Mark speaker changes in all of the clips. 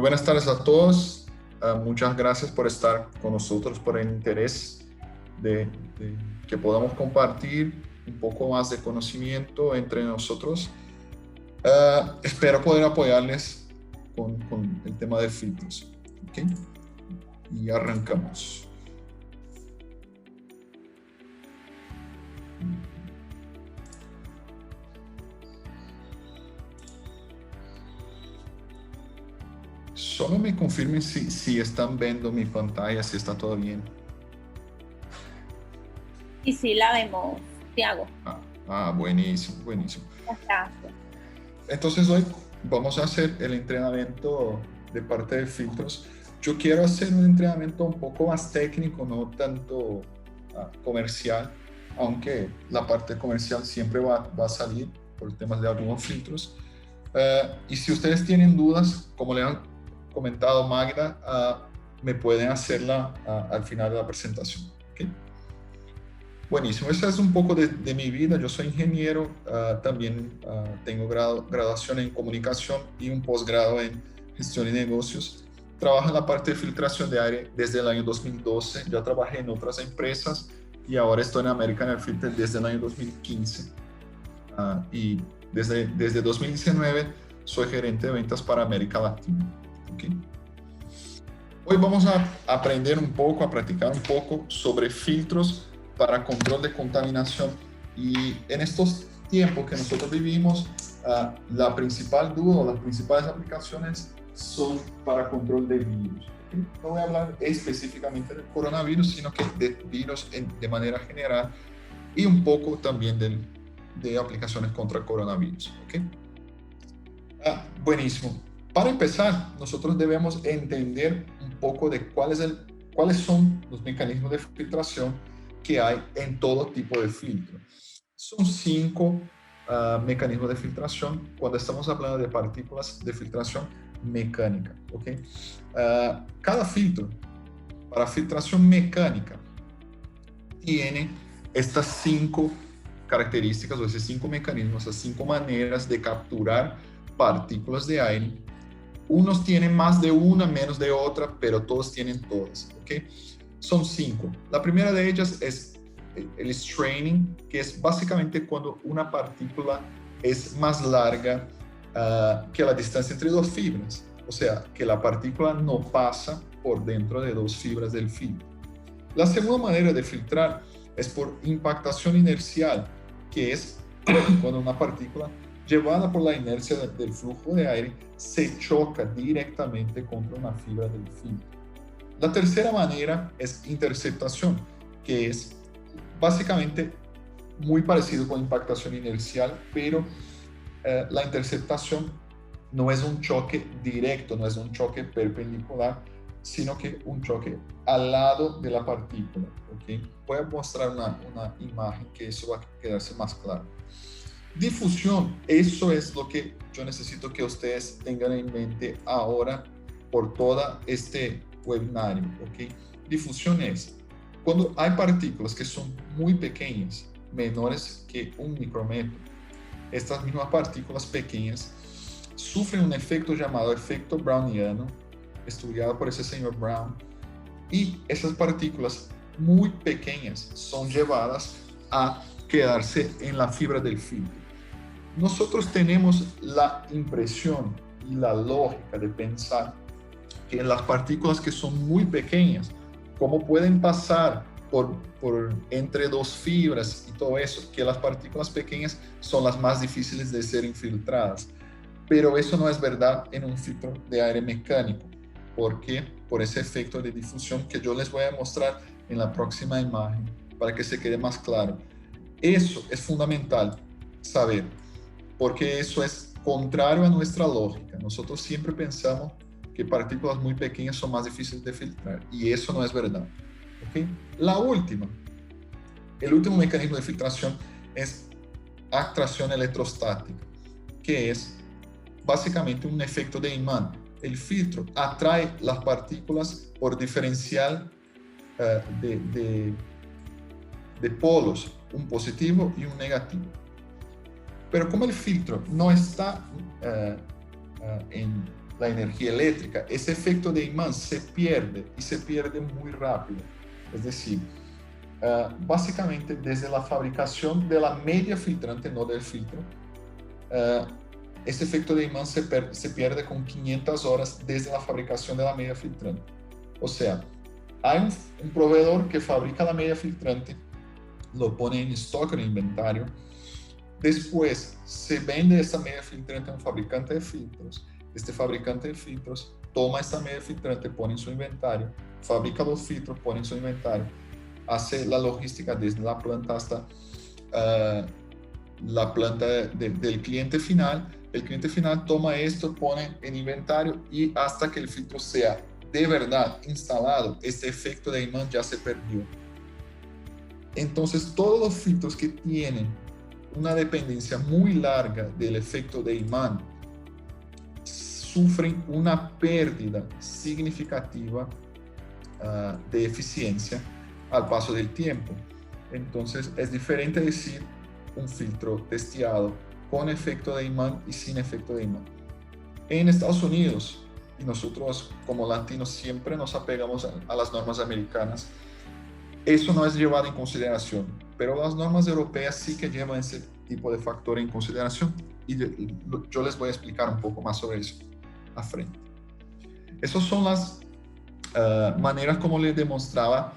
Speaker 1: buenas tardes a todos. Muchas gracias por estar con nosotros, por el interés de que podamos compartir un poco más de conocimiento entre nosotros. Espero poder apoyarles con el tema de filtros. ¿Okay? Y arrancamos. Solo me confirmen si están viendo mi pantalla, si está todo bien.
Speaker 2: Y sí, la vemos, Tiago.
Speaker 1: Buenísimo, buenísimo.
Speaker 2: Gracias.
Speaker 1: Entonces hoy vamos a hacer el entrenamiento de parte de filtros. Yo quiero hacer un entrenamiento un poco más técnico, no tanto comercial, aunque la parte comercial siempre va a salir por temas de algunos filtros. Y si ustedes tienen dudas, como le han comentado Magda, me pueden hacerla al final de la presentación. ¿Okay? Buenísimo, esa es un poco de mi vida. Yo soy ingeniero, también tengo graduación en comunicación y un posgrado en gestión y negocios. Trabajo en la parte de filtración de aire desde el año 2012. Ya trabajé en otras empresas y ahora estoy en American Air Filter desde el año 2015. Y desde 2019 soy gerente de ventas para América Latina. ¿Okay? Hoy vamos a aprender un poco, a practicar un poco sobre filtros para control de contaminación. Y en estos tiempos que nosotros vivimos, la principal duda o las principales aplicaciones son para control de virus. ¿Okay? No voy a hablar específicamente del coronavirus, sino que de virus de manera general y un poco también de aplicaciones contra el coronavirus. ¿Okay? Buenísimo. Para empezar, nosotros debemos entender un poco de cuáles son los mecanismos de filtración que hay en todo tipo de filtro. Son 5 mecanismos de filtración cuando estamos hablando de partículas de filtración mecánica. ¿Okay? Cada filtro para filtración mecánica tiene estas 5 características o esos 5 mecanismos, esas 5 maneras de capturar partículas de aire. Unos tienen más de una, menos de otra, pero todos tienen todas. ¿Okay? Son 5. La primera de ellas es el straining, que es básicamente cuando una partícula es más larga que la distancia entre 2 fibras. O sea, que la partícula no pasa por dentro de 2 fibras del filtro. La segunda manera de filtrar es por impactación inercial, que es cuando una partícula llevada por la inercia del flujo de aire se choca directamente contra una fibra del filtro. La tercera manera es interceptación, que es básicamente muy parecido con impactación inercial, pero la interceptación no es un choque directo, no es un choque perpendicular, sino que un choque al lado de la partícula. ¿Okay? Voy a mostrar una imagen que eso va a quedarse más claro. Difusión, eso es lo que yo necesito que ustedes tengan en mente ahora por todo este webinario. ¿Okay? Difusión es cuando hay partículas que son muy pequeñas, menores que 1 micrómetro. Estas mismas partículas pequeñas sufren un efecto llamado efecto browniano, estudiado por ese señor Brown, y esas partículas muy pequeñas son llevadas a quedarse en la fibra del filtro. Nosotros tenemos la impresión y la lógica de pensar que las partículas que son muy pequeñas, cómo pueden pasar por entre 2 fibras y todo eso, que las partículas pequeñas son las más difíciles de ser infiltradas. Pero eso no es verdad en un filtro de aire mecánico. ¿Por qué? Por ese efecto de difusión que yo les voy a mostrar en la próxima imagen para que se quede más claro. Eso es fundamental saber, porque eso es contrario a nuestra lógica. Nosotros siempre pensamos que partículas muy pequeñas son más difíciles de filtrar y eso no es verdad. ¿Okay? El último mecanismo de filtración es atracción electrostática, que es básicamente un efecto de imán. El filtro atrae las partículas por diferencial de polos, un positivo y un negativo. Pero como el filtro no está en la energía eléctrica, ese efecto de imán se pierde y se pierde muy rápido. Es decir, básicamente desde la fabricación de la media filtrante, no del filtro, ese efecto de imán se pierde con 500 horas desde la fabricación de la media filtrante. O sea, hay un proveedor que fabrica la media filtrante, lo pone en stock, en inventario, después se vende esa media filtrante a un fabricante de filtros, este fabricante de filtros toma esta media filtrante, pone en su inventario, fabrica los filtros, pone en su inventario, hace la logística desde la planta hasta la planta del cliente final. El cliente final toma esto, pone en inventario y hasta que el filtro sea de verdad instalado, este efecto de imán ya se perdió. Entonces, todos los filtros que tienen una dependencia muy larga del efecto de imán sufren una pérdida significativa de eficiencia al paso del tiempo. Entonces, es diferente decir un filtro testeado con efecto de imán y sin efecto de imán. En Estados Unidos, y nosotros como latinos siempre nos apegamos a las normas americanas, eso no es llevado en consideración, pero las normas europeas sí que llevan ese tipo de factor en consideración y yo les voy a explicar un poco más sobre eso a frente. Esas son las maneras como les demostraba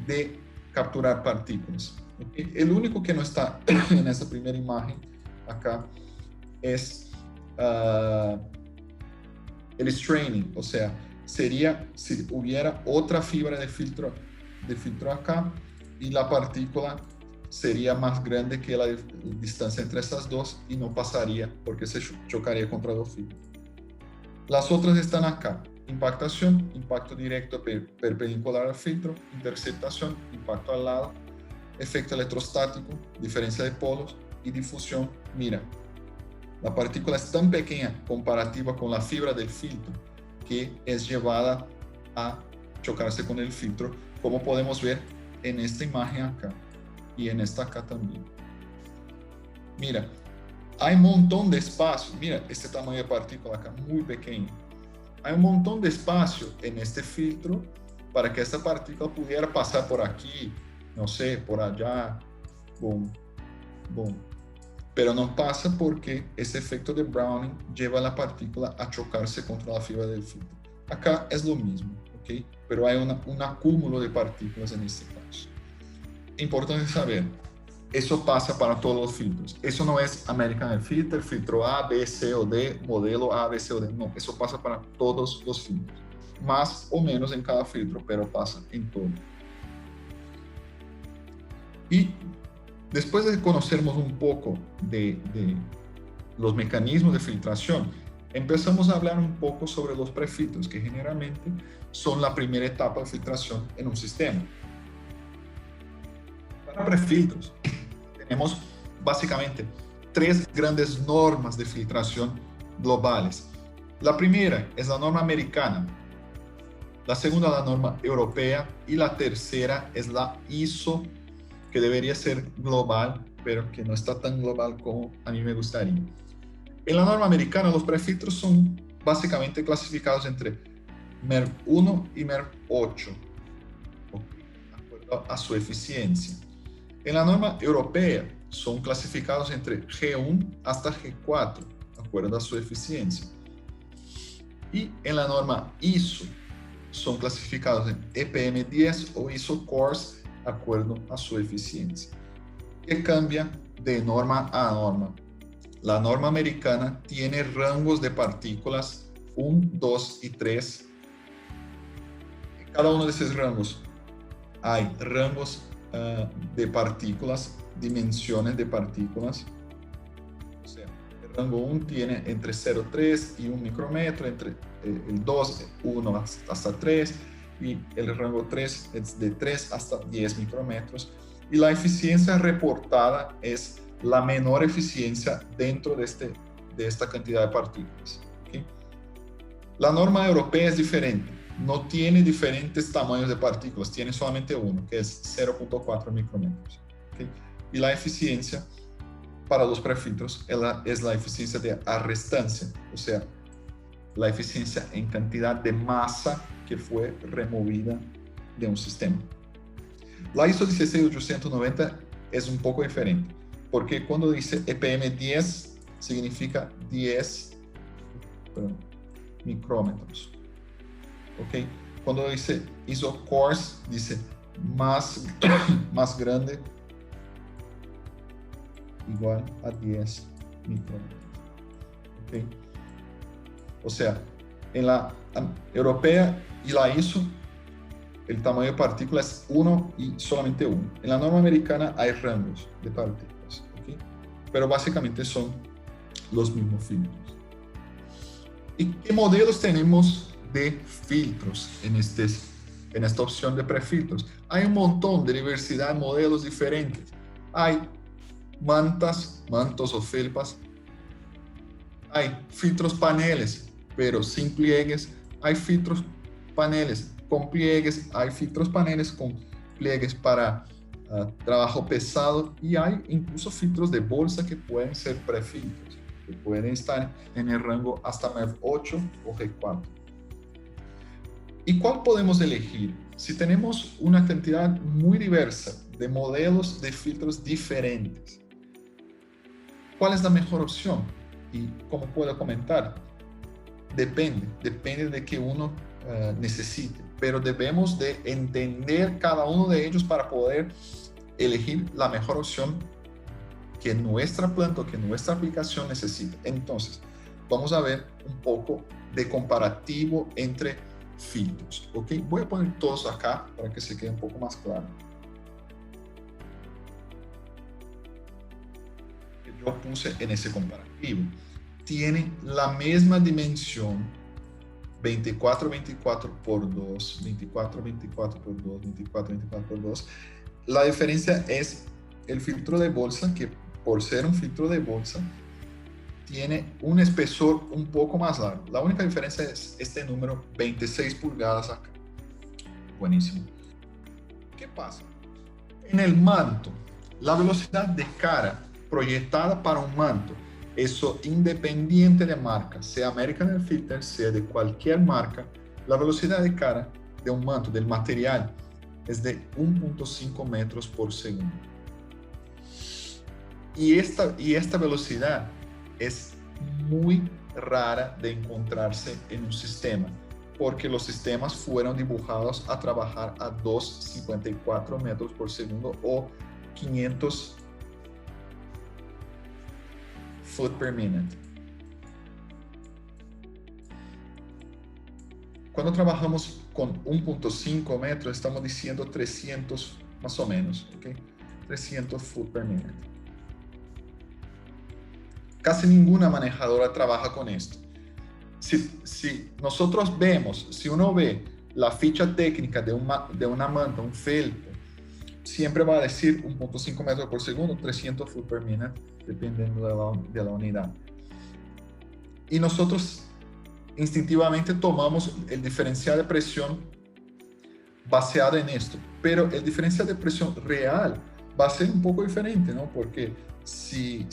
Speaker 1: de capturar partículas. ¿Okay? El único que no está en esa primera imagen acá es el straining, o sea, sería si hubiera otra fibra de filtro acá y la partícula sería más grande que la distancia entre estas dos y no pasaría porque se chocaría contra dos fibras. Las otras están acá: impactación, impacto directo perpendicular al filtro, interceptación, impacto al lado, efecto electrostático, diferencia de polos y difusión. Mira, la partícula es tan pequeña comparativa con la fibra del filtro que es llevada a chocarse con el filtro, como podemos ver en esta imagen acá y en esta acá también. Mira, hay un montón de espacio. Mira este tamaño de partícula acá, muy pequeño. Hay un montón de espacio en este filtro para que esta partícula pudiera pasar por aquí, no sé, por allá, boom, boom. Pero no pasa porque ese efecto de Browning lleva a la partícula a chocarse contra la fibra del filtro. Acá es lo mismo, ¿ok? Pero hay un acúmulo de partículas en este caso. Importante saber, eso pasa para todos los filtros. Eso no es American Air Filter, filtro A, B, C o D, modelo A, B, C o D. No, eso pasa para todos los filtros. Más o menos en cada filtro, pero pasa en todo. Y después de conocernos un poco de los mecanismos de filtración, empezamos a hablar un poco sobre los prefiltros, que generalmente son la primera etapa de filtración en un sistema. Para prefiltros, tenemos básicamente tres grandes normas de filtración globales. La primera es la norma americana, la segunda la norma europea y la tercera es la ISO, que debería ser global, pero que no está tan global como a mí me gustaría. En la norma americana, los prefiltros son básicamente clasificados entre MERV 1 y MERV 8, de acuerdo a su eficiencia. En la norma europea, son clasificados entre G1 hasta G4, de acuerdo a su eficiencia. Y en la norma ISO, son clasificados en EPM 10 o ISO Cores, de acuerdo a su eficiencia, que cambia de norma a norma. La norma americana tiene rangos de partículas 1, 2 y 3. En cada uno de esos rangos hay rangos de partículas, dimensiones de partículas. O sea, el rango 1 tiene entre 0,3 y 1 micrómetro, entre el 2, 1 hasta 3, y el rango 3 es de 3 hasta 10 micrómetros. Y la eficiencia reportada es la menor eficiencia dentro de esta cantidad de partículas. ¿Okay? La norma europea es diferente, no tiene diferentes tamaños de partículas, tiene solamente uno, que es 0,4 micrómetros. ¿Okay? Y la eficiencia para los prefiltros es la eficiencia de arrestancia, o sea, la eficiencia en cantidad de masa que fue removida de un sistema. La ISO 16890 es un poco diferente, porque cuando dice EPM 10, significa 10 micrómetros. ¿Ok? Cuando dice ISO coarse, dice más grande, igual a 10 micrómetros. ¿Ok? O sea, en la europea y la ISO, el tamaño de partícula es 1 y solamente 1. En la norma americana hay rangos de partículas, ¿okay? Pero básicamente son los mismos filtros. ¿Y qué modelos tenemos de filtros en esta opción de prefiltros? Hay un montón de diversidad de modelos diferentes. Hay mantos o felpas. Hay filtros paneles, pero sin pliegues. Hay filtros paneles con pliegues, hay filtros paneles con pliegues para trabajo pesado y hay incluso filtros de bolsa que pueden ser prefiltros, que pueden estar en el rango hasta MEV 8 o G4. ¿Y cuál podemos elegir? Si tenemos una cantidad muy diversa de modelos de filtros diferentes, ¿cuál es la mejor opción? Y como puedo comentar, depende de que uno necesite, pero debemos de entender cada uno de ellos para poder elegir la mejor opción que nuestra planta o que nuestra aplicación necesita. Entonces, vamos a ver un poco de comparativo entre filtros, ¿ok? Voy a poner todos acá para que se quede un poco más claro. Yo puse en ese comparativo. Tiene la misma dimensión 24-24 por 2, 24-24 por 2, 24-24 por 2. La diferencia es el filtro de bolsa, que por ser un filtro de bolsa, tiene un espesor un poco más largo. La única diferencia es este número 26 pulgadas acá. Buenísimo. ¿Qué pasa? En el manto, la velocidad de cara proyectada para un manto, eso independiente de marca, sea American Airfilter, sea de cualquier marca, la velocidad de cara de un manto, del material, es de 1.5 metros por segundo. Y esta velocidad es muy rara de encontrarse en un sistema, porque los sistemas fueron dibujados a trabajar a 2.54 metros por segundo o 500 foot per minute. Cuando trabajamos con 1.5 metros, estamos diciendo 300 más o menos, ¿ok? 300 foot per minute. Casi ninguna manejadora trabaja con esto. Si nosotros vemos, si uno ve la ficha técnica de una manta, un felpo, siempre va a decir 1.5 metros por segundo, 300 foot per minute, dependiendo de la unidad. Y nosotros instintivamente tomamos el diferencial de presión baseado en esto, pero el diferencial de presión real va a ser un poco diferente, ¿no? Porque si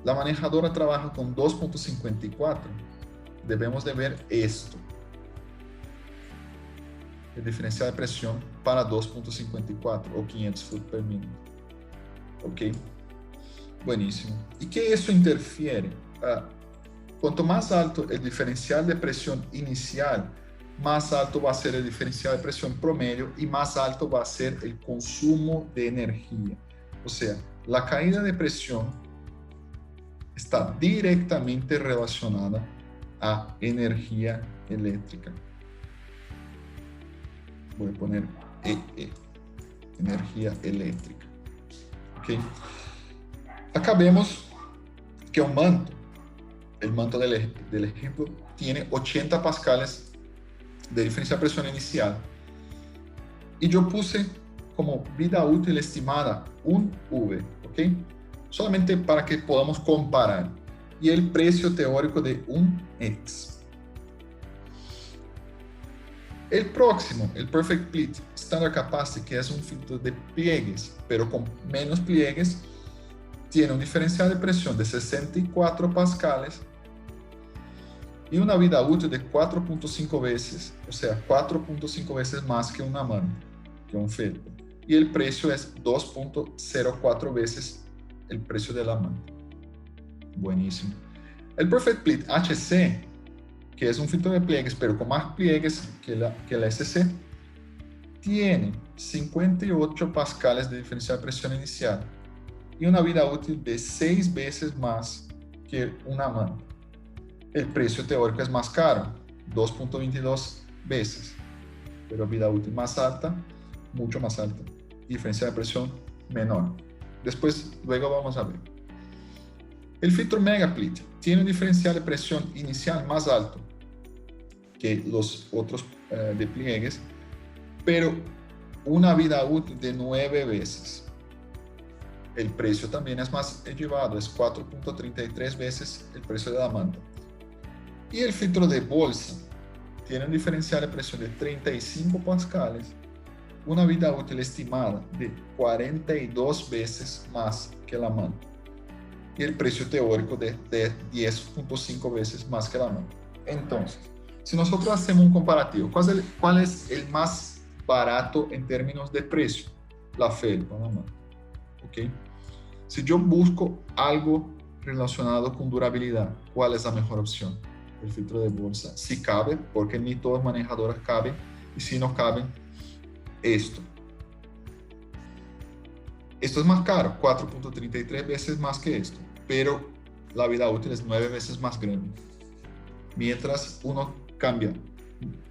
Speaker 1: la manejadora trabaja con 2.54, debemos de ver esto. El diferencial de presión para 2.54 o 500 foot per minute. ¿Ok? Buenísimo. ¿Y qué eso interfiere? Cuanto más alto el diferencial de presión inicial, más alto va a ser el diferencial de presión promedio y más alto va a ser el consumo de energía. O sea, la caída de presión está directamente relacionada a energía eléctrica. Voy a poner energía eléctrica. ¿Okay? Acá vemos que un manto, el manto del ejemplo, tiene 80 pascales de diferencia de presión inicial. Y yo puse como vida útil estimada un V, ¿ok? Solamente para que podamos comparar. Y el precio teórico de un X. El próximo, el Perfect Pleat Standard Capacity, que es un filtro de pliegues, pero con menos pliegues, tiene un diferencial de presión de 64 pascales y una vida útil de 4.5 veces, o sea, 4.5 veces más que una manta, que un filtro. Y el precio es 2.04 veces el precio de la manta. Buenísimo. El Perfect Pleat HC, que es un filtro de pliegues, pero con más pliegues que la SC, tiene 58 pascales de diferencial de presión inicial y una vida útil de 6 veces más que una manta. El precio teórico es más caro, 2.22 veces, pero vida útil más alta, mucho más alta, diferencia de presión menor. Luego vamos a ver. El filtro Megapleat tiene un diferencial de presión inicial más alto que los otros de pliegues, pero una vida útil de 9 veces. El precio también es más elevado, es 4.33 veces el precio de la manta. Y el filtro de bolsa tiene un diferencial de presión de 35 pascales, una vida útil estimada de 42 veces más que la manta. Y el precio teórico de 10.5 veces más que la manta. Entonces, si nosotros hacemos un comparativo, ¿cuál es el más barato en términos de precio? La felpa, la manta. ¿Ok? Si yo busco algo relacionado con durabilidad, ¿cuál es la mejor opción? El filtro de bolsa, si cabe, porque ni todas las manejadoras caben, y si no caben, esto es más caro, 4.33 veces más que esto, pero la vida útil es 9 veces más grande. Mientras uno cambia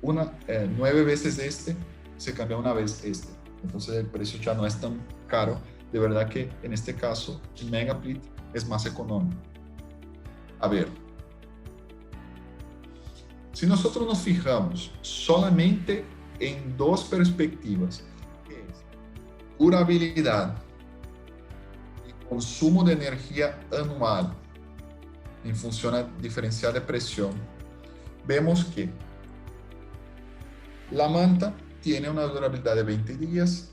Speaker 1: 9 veces este, se cambia una vez este. Entonces el precio ya no es tan caro. De verdad que en este caso el Megapleat es más económico. A ver, si nosotros nos fijamos solamente en dos perspectivas, que es durabilidad y consumo de energía anual en función a diferencial de presión, vemos que la manta tiene una durabilidad de 20 días,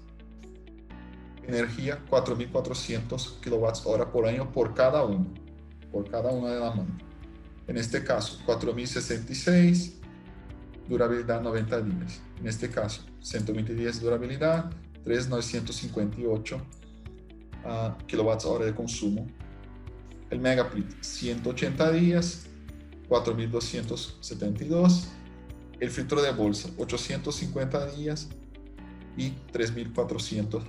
Speaker 1: energía 4.400 kWh por año por cada una de la manta. En este caso, 4.066, durabilidad 90 días. En este caso, 120 días de durabilidad, 3.958 kWh de consumo. El Megapleat, 180 días, 4.272. El filtro de bolsa, 850 días y 3.430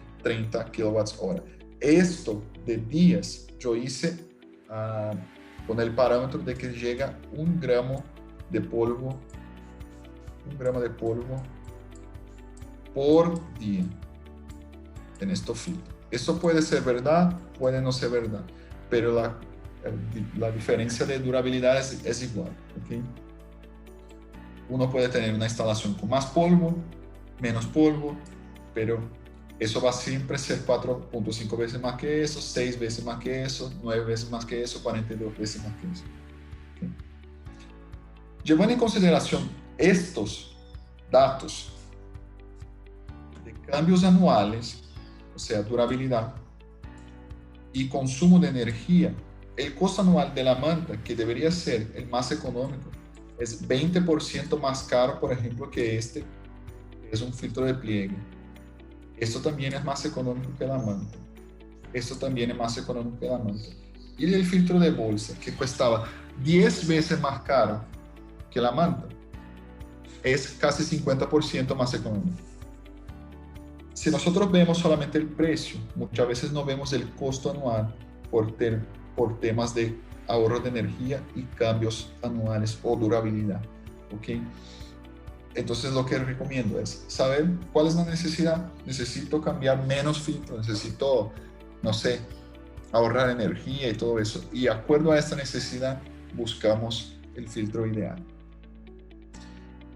Speaker 1: kWh. Esto de días yo hice con el parámetro de que llega 1 gramo de polvo por día en estos filtros. Esto puede ser verdad, puede no ser verdad, pero la diferencia de durabilidad es igual. ¿Okay? Uno puede tener una instalación con más polvo, menos polvo, pero eso va a siempre ser 4.5 veces más que eso, 6 veces más que eso, 9 veces más que eso, 42 veces más que eso. ¿Okay? Llevando en consideración estos datos de cambios anuales, o sea, durabilidad y consumo de energía, el costo anual de la manta, que debería ser el más económico, es 20% más caro, por ejemplo, que este, que es un filtro de pliegue. Esto también es más económico que la manta. Esto también es más económico que la manta. Y el filtro de bolsa, que costaba 10 veces más caro que la manta, es casi 50% más económico. Si nosotros vemos solamente el precio, muchas veces no vemos el costo anual por temas de ahorro de energía y cambios anuales o durabilidad. ¿Okay? Entonces lo que recomiendo es saber cuál es la necesidad. Necesito cambiar menos filtros, necesito, no sé, ahorrar energía y todo eso. Y de acuerdo a esta necesidad, buscamos el filtro ideal.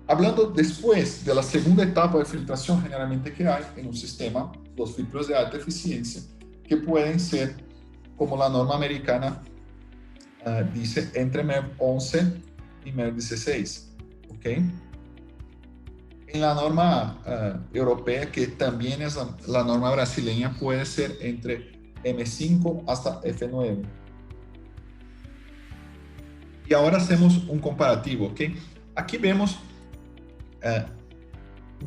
Speaker 1: Hablando después de la segunda etapa de filtración generalmente que hay en un sistema, los filtros de alta eficiencia, que pueden ser, como la norma americana dice, entre MERV 11 y MERV 16. ¿Okay? En la norma europea, que también es la norma brasileña, puede ser entre M5 hasta F9. Y ahora hacemos un comparativo, ¿ok? Aquí vemos,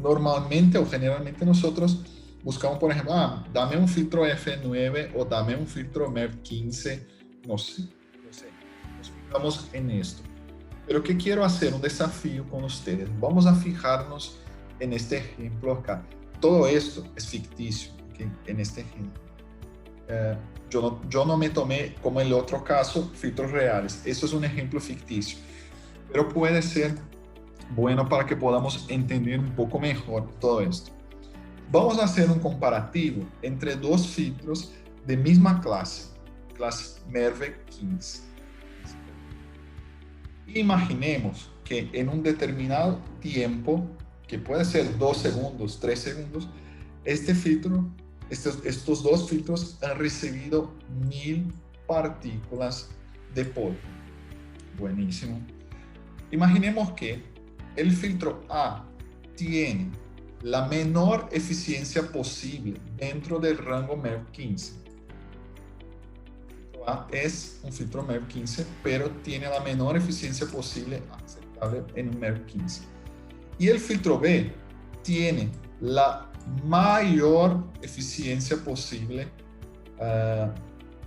Speaker 1: normalmente o generalmente nosotros buscamos, por ejemplo, dame un filtro F9 o dame un filtro MERV15, no sé, nos fijamos en esto. Pero ¿qué quiero hacer? Un desafío con ustedes. Vamos a fijarnos en este ejemplo acá. Todo esto es ficticio, ¿okay? En este ejemplo. Yo no me tomé, como en el otro caso, filtros reales. Esto es un ejemplo ficticio. Pero puede ser bueno para que podamos entender un poco mejor todo esto. Vamos a hacer un comparativo entre dos filtros de misma clase MERV15. Imaginemos que en un determinado tiempo, que puede ser 2 segundos, 3 segundos, estos dos filtros han recibido 1000 partículas de polvo. Buenísimo. Imaginemos que el filtro A tiene la menor eficiencia posible dentro del rango MERV15. A es un filtro MERV15, pero tiene la menor eficiencia posible aceptable en un MERV15. Y el filtro B tiene la mayor eficiencia posible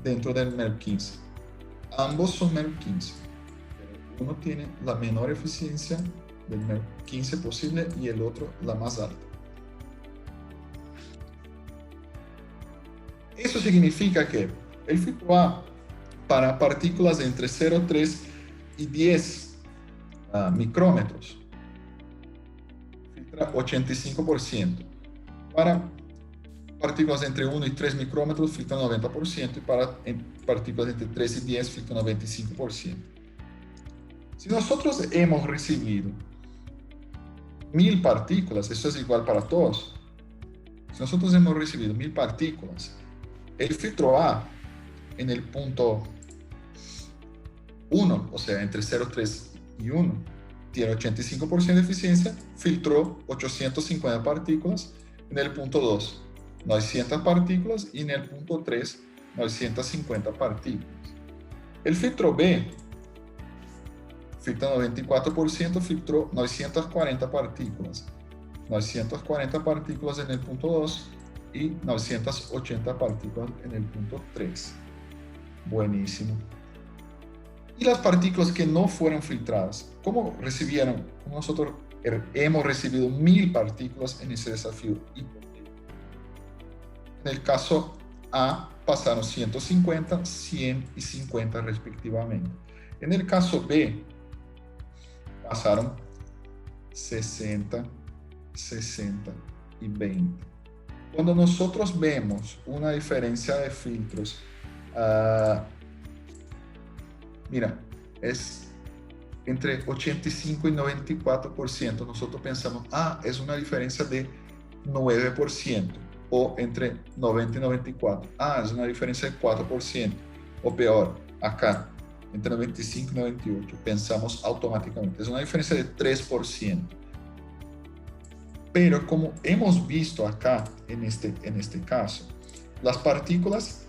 Speaker 1: dentro del MERV15. Ambos son MERV15, pero uno tiene la menor eficiencia del MERV15 posible y el otro la más alta. Eso significa que el filtro A para partículas entre 0,3 y 10 micrómetros filtra 85%. Para partículas entre 1 y 3 micrómetros filtra 90% y para partículas entre 3 y 10 filtra 95%. Si nosotros hemos recibido 1000 partículas, eso es igual para todos. Si nosotros hemos recibido 1000 partículas, el filtro A en el punto 1, o sea, entre 0,3 y 1, tiene 85% de eficiencia, filtró 850 partículas. En el punto 2, 900 partículas y en el punto 3, 950 partículas. El filtro B filtra 94%, filtró 940 partículas. 940 partículas en el punto 2 y 980 partículas en el punto 3. Buenísimo. Y las partículas que no fueron filtradas, ¿cómo recibieron? Como nosotros hemos recibido 1000 partículas en ese desafío. En el caso A pasaron 150, 100 y 50 respectivamente. En el caso B pasaron 60, 60 y 20. Cuando nosotros vemos una diferencia de filtros, mira, es entre 85 y 94%. Nosotros pensamos, es una diferencia de 9%. O entre 90 y 94. Es una diferencia de 4%. O peor, acá, entre 95 y 98. Pensamos automáticamente, es una diferencia de 3%. Pero como hemos visto acá, en este caso, las partículas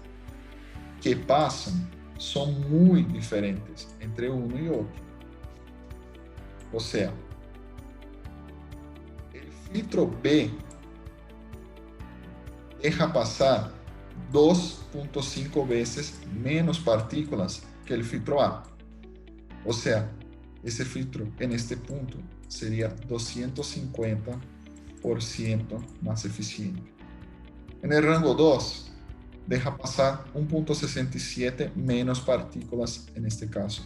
Speaker 1: que pasan son muy diferentes entre uno y otro. O sea, el filtro B deja pasar 2.5 veces menos partículas que el filtro A. O sea, ese filtro en este punto sería 250% más eficiente. En el rango 2, deja pasar 1.67 menos partículas en este caso.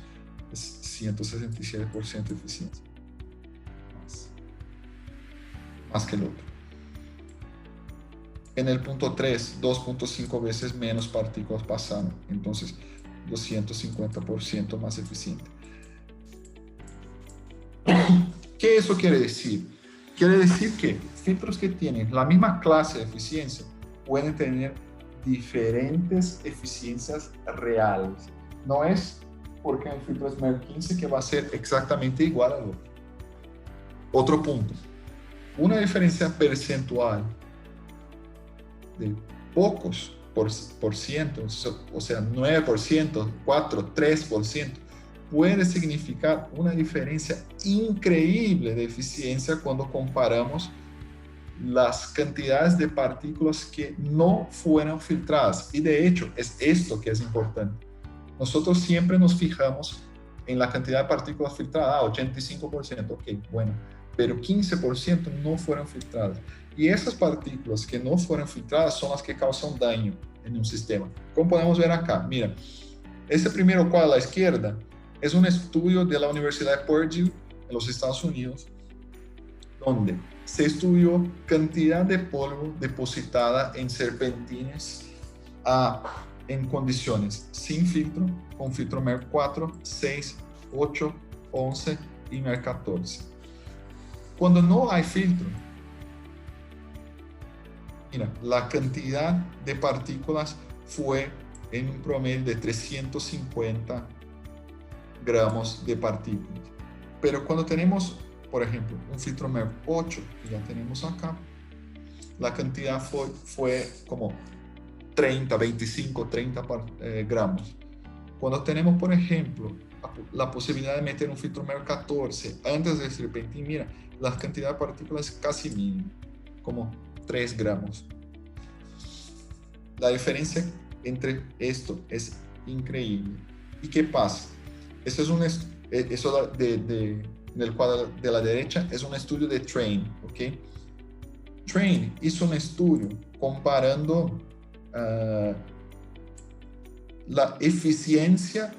Speaker 1: Es 167% de eficiencia. Más que el otro. En el punto 3, 2.5 veces menos partículas pasaron. Entonces, 250% más eficiente. ¿Qué eso quiere decir? Quiere decir que filtros que tienen la misma clase de eficiencia pueden tener diferentes eficiencias reales. No es porque un filtro es MERV15 que va a ser exactamente igual al otro. Otro punto. Una diferencia percentual de pocos por ciento, o sea, 9%, 4, 3%, puede significar una diferencia increíble de eficiencia cuando comparamos las cantidades de partículas que no fueron filtradas. Y de hecho, es esto que es importante. Nosotros siempre nos fijamos en la cantidad de partículas filtradas, 85%, ok, bueno, pero 15% no fueron filtradas. Y esas partículas que no fueron filtradas son las que causan daño en un sistema. Como podemos ver acá, mira, ese primero cuadro a la izquierda es un estudio de la Universidad de Purdue en los Estados Unidos, donde se estudió cantidad de polvo depositada en serpentines en condiciones sin filtro, con filtro MER 4, 6, 8, 11 y MER 14. Cuando no hay filtro, mira, la cantidad de partículas fue en un promedio de 350 gramos de partículas. Pero cuando tenemos, por ejemplo, un filtro MER 8, que ya tenemos acá, la cantidad fue como 30, 25, 30 gramos. Cuando tenemos, por ejemplo, la posibilidad de meter un filtro MER 14 antes del serpentín, mira, la cantidad de partículas es casi mínima, como 3 gramos. La diferencia entre esto es increíble. ¿Y qué pasa? Eso en el cuadro de la derecha es un estudio de Train, ¿ok? Train hizo un estudio comparando la eficiencia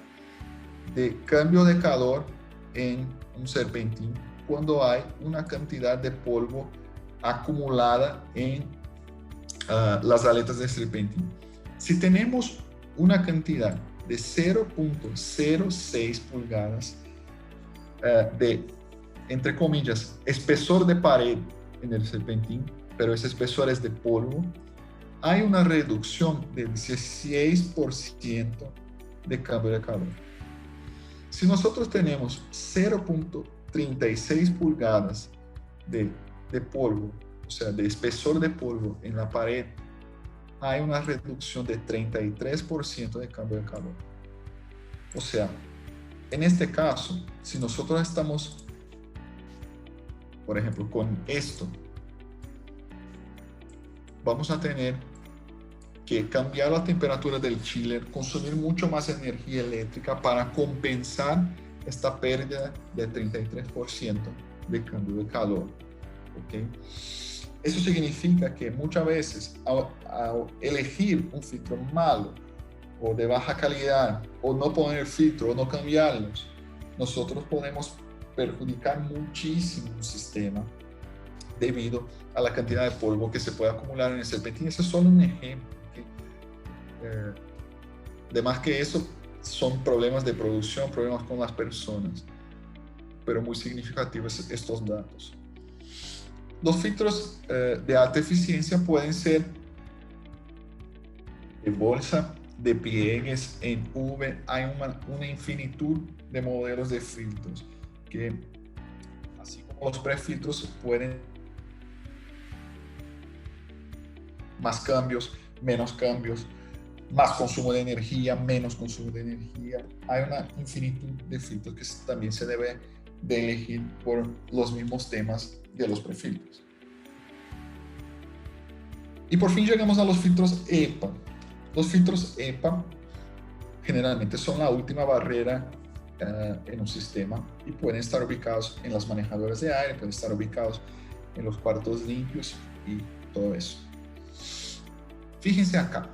Speaker 1: de cambio de calor en un serpentín cuando hay una cantidad de polvo acumulada en las aletas del serpentín. Si tenemos una cantidad de 0.06 pulgadas de, entre comillas, espesor de pared en el serpentín, pero ese espesor es de polvo, hay una reducción del 16% de cambio de calor. Si nosotros tenemos 0.36 pulgadas de polvo, o sea, de espesor de polvo en la pared, hay una reducción de 33% de cambio de calor. O sea, en este caso, si nosotros estamos, por ejemplo, con esto, vamos a tener que cambiar la temperatura del chiller, consumir mucho más energía eléctrica para compensar esta pérdida de 33% de cambio de calor. ¿Okay? Eso significa que muchas veces al elegir un filtro malo o de baja calidad, o no poner filtro o no cambiarlos, nosotros podemos perjudicar muchísimo un sistema debido a la cantidad de polvo que se puede acumular en el serpentín. Ese es solo un ejemplo. De más que eso, son problemas de producción, problemas con las personas, pero muy significativos estos datos. Los filtros de alta eficiencia pueden ser de bolsa, de pliegues, en V. Hay una infinitud de modelos de filtros que, así como los prefiltros, pueden más cambios, menos cambios, más consumo de energía, menos consumo de energía. Hay una infinitud de filtros que también se debe de elegir por los mismos temas de los prefiltros. Y por fin llegamos a los filtros EPA. Los filtros EPA generalmente son la última barrera en un sistema y pueden estar ubicados en las manejadoras de aire, pueden estar ubicados en los cuartos limpios y todo eso. Fíjense acá,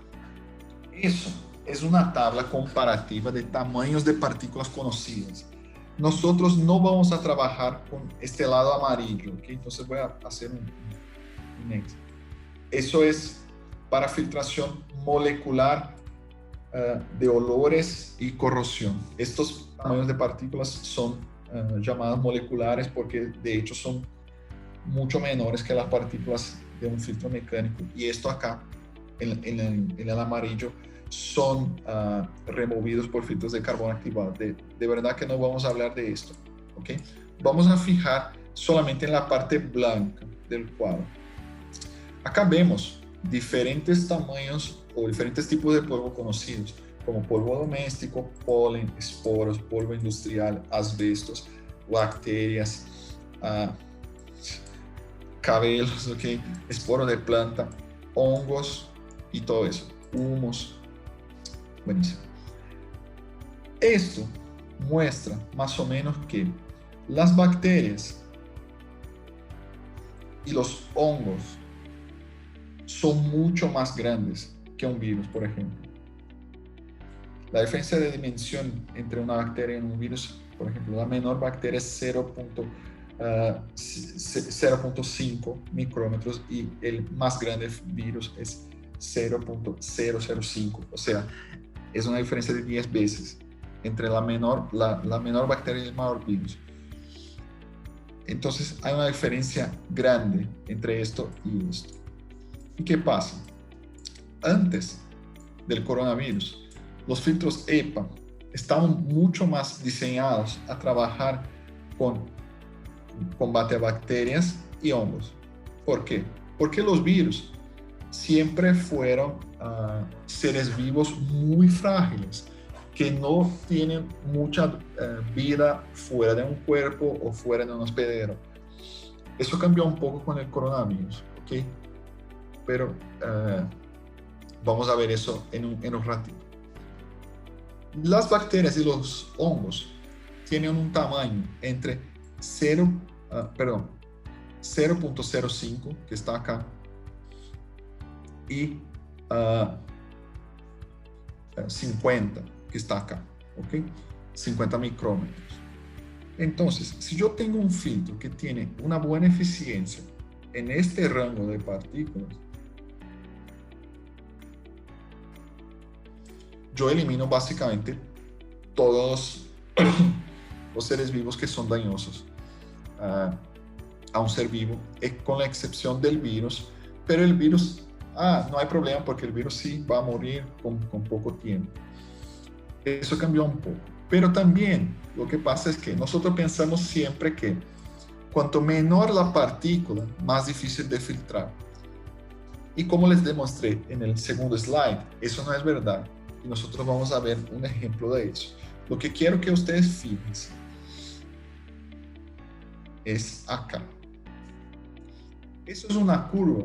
Speaker 1: eso es una tabla comparativa de tamaños de partículas conocidas. Nosotros no vamos a trabajar con este lado amarillo, ¿okay? Entonces voy a hacer un next. Eso es para filtración molecular de olores y corrosión. Estos tamaños de partículas son llamadas moleculares porque de hecho son mucho menores que las partículas de un filtro mecánico. Y esto acá, en el amarillo, son removidos por filtros de carbono activado. De verdad que no vamos a hablar de esto, ¿okay? Vamos a fijar solamente en la parte blanca del cuadro. Acá vemos diferentes tamaños o diferentes tipos de polvo conocidos, como polvo doméstico, polen, esporos, polvo industrial, asbestos, bacterias, cabelos, ¿okay? Esporos de planta, hongos y todo eso, humos. Buenísimo. Esto muestra más o menos que las bacterias y los hongos son mucho más grandes que un virus, por ejemplo. La diferencia de dimensión entre una bacteria y un virus, por ejemplo, la menor bacteria es 0.5 micrómetros y el más grande virus es 0.005. O sea, es una diferencia de 10 veces entre la menor bacteria y el mayor virus. Entonces hay una diferencia grande entre esto y esto. ¿Y qué pasa? Antes del coronavirus, los filtros EPA estaban mucho más diseñados a trabajar con combate a bacterias y hongos. ¿Por qué? Porque los virus siempre fueron seres vivos muy frágiles, que no tienen mucha vida fuera de un cuerpo o fuera de un hospedero. Eso cambió un poco con el coronavirus, ¿ok? Pero vamos a ver eso en un ratito. Las bacterias y los hongos tienen un tamaño entre 0.05, que está acá, y 50, que está acá, ¿ok? 50 micrómetros. Entonces, si yo tengo un filtro que tiene una buena eficiencia en este rango de partículas, yo elimino básicamente todos los seres vivos que son dañosos a un ser vivo, con la excepción del virus, pero el virus, no hay problema porque el virus sí va a morir con poco tiempo. Eso cambió un poco. Pero también lo que pasa es que nosotros pensamos siempre que cuanto menor la partícula, más difícil de filtrar. Y como les demostré en el segundo slide, eso no es verdad. Y nosotros vamos a ver un ejemplo de eso. Lo que quiero que ustedes fíjense es acá. Eso es una curva,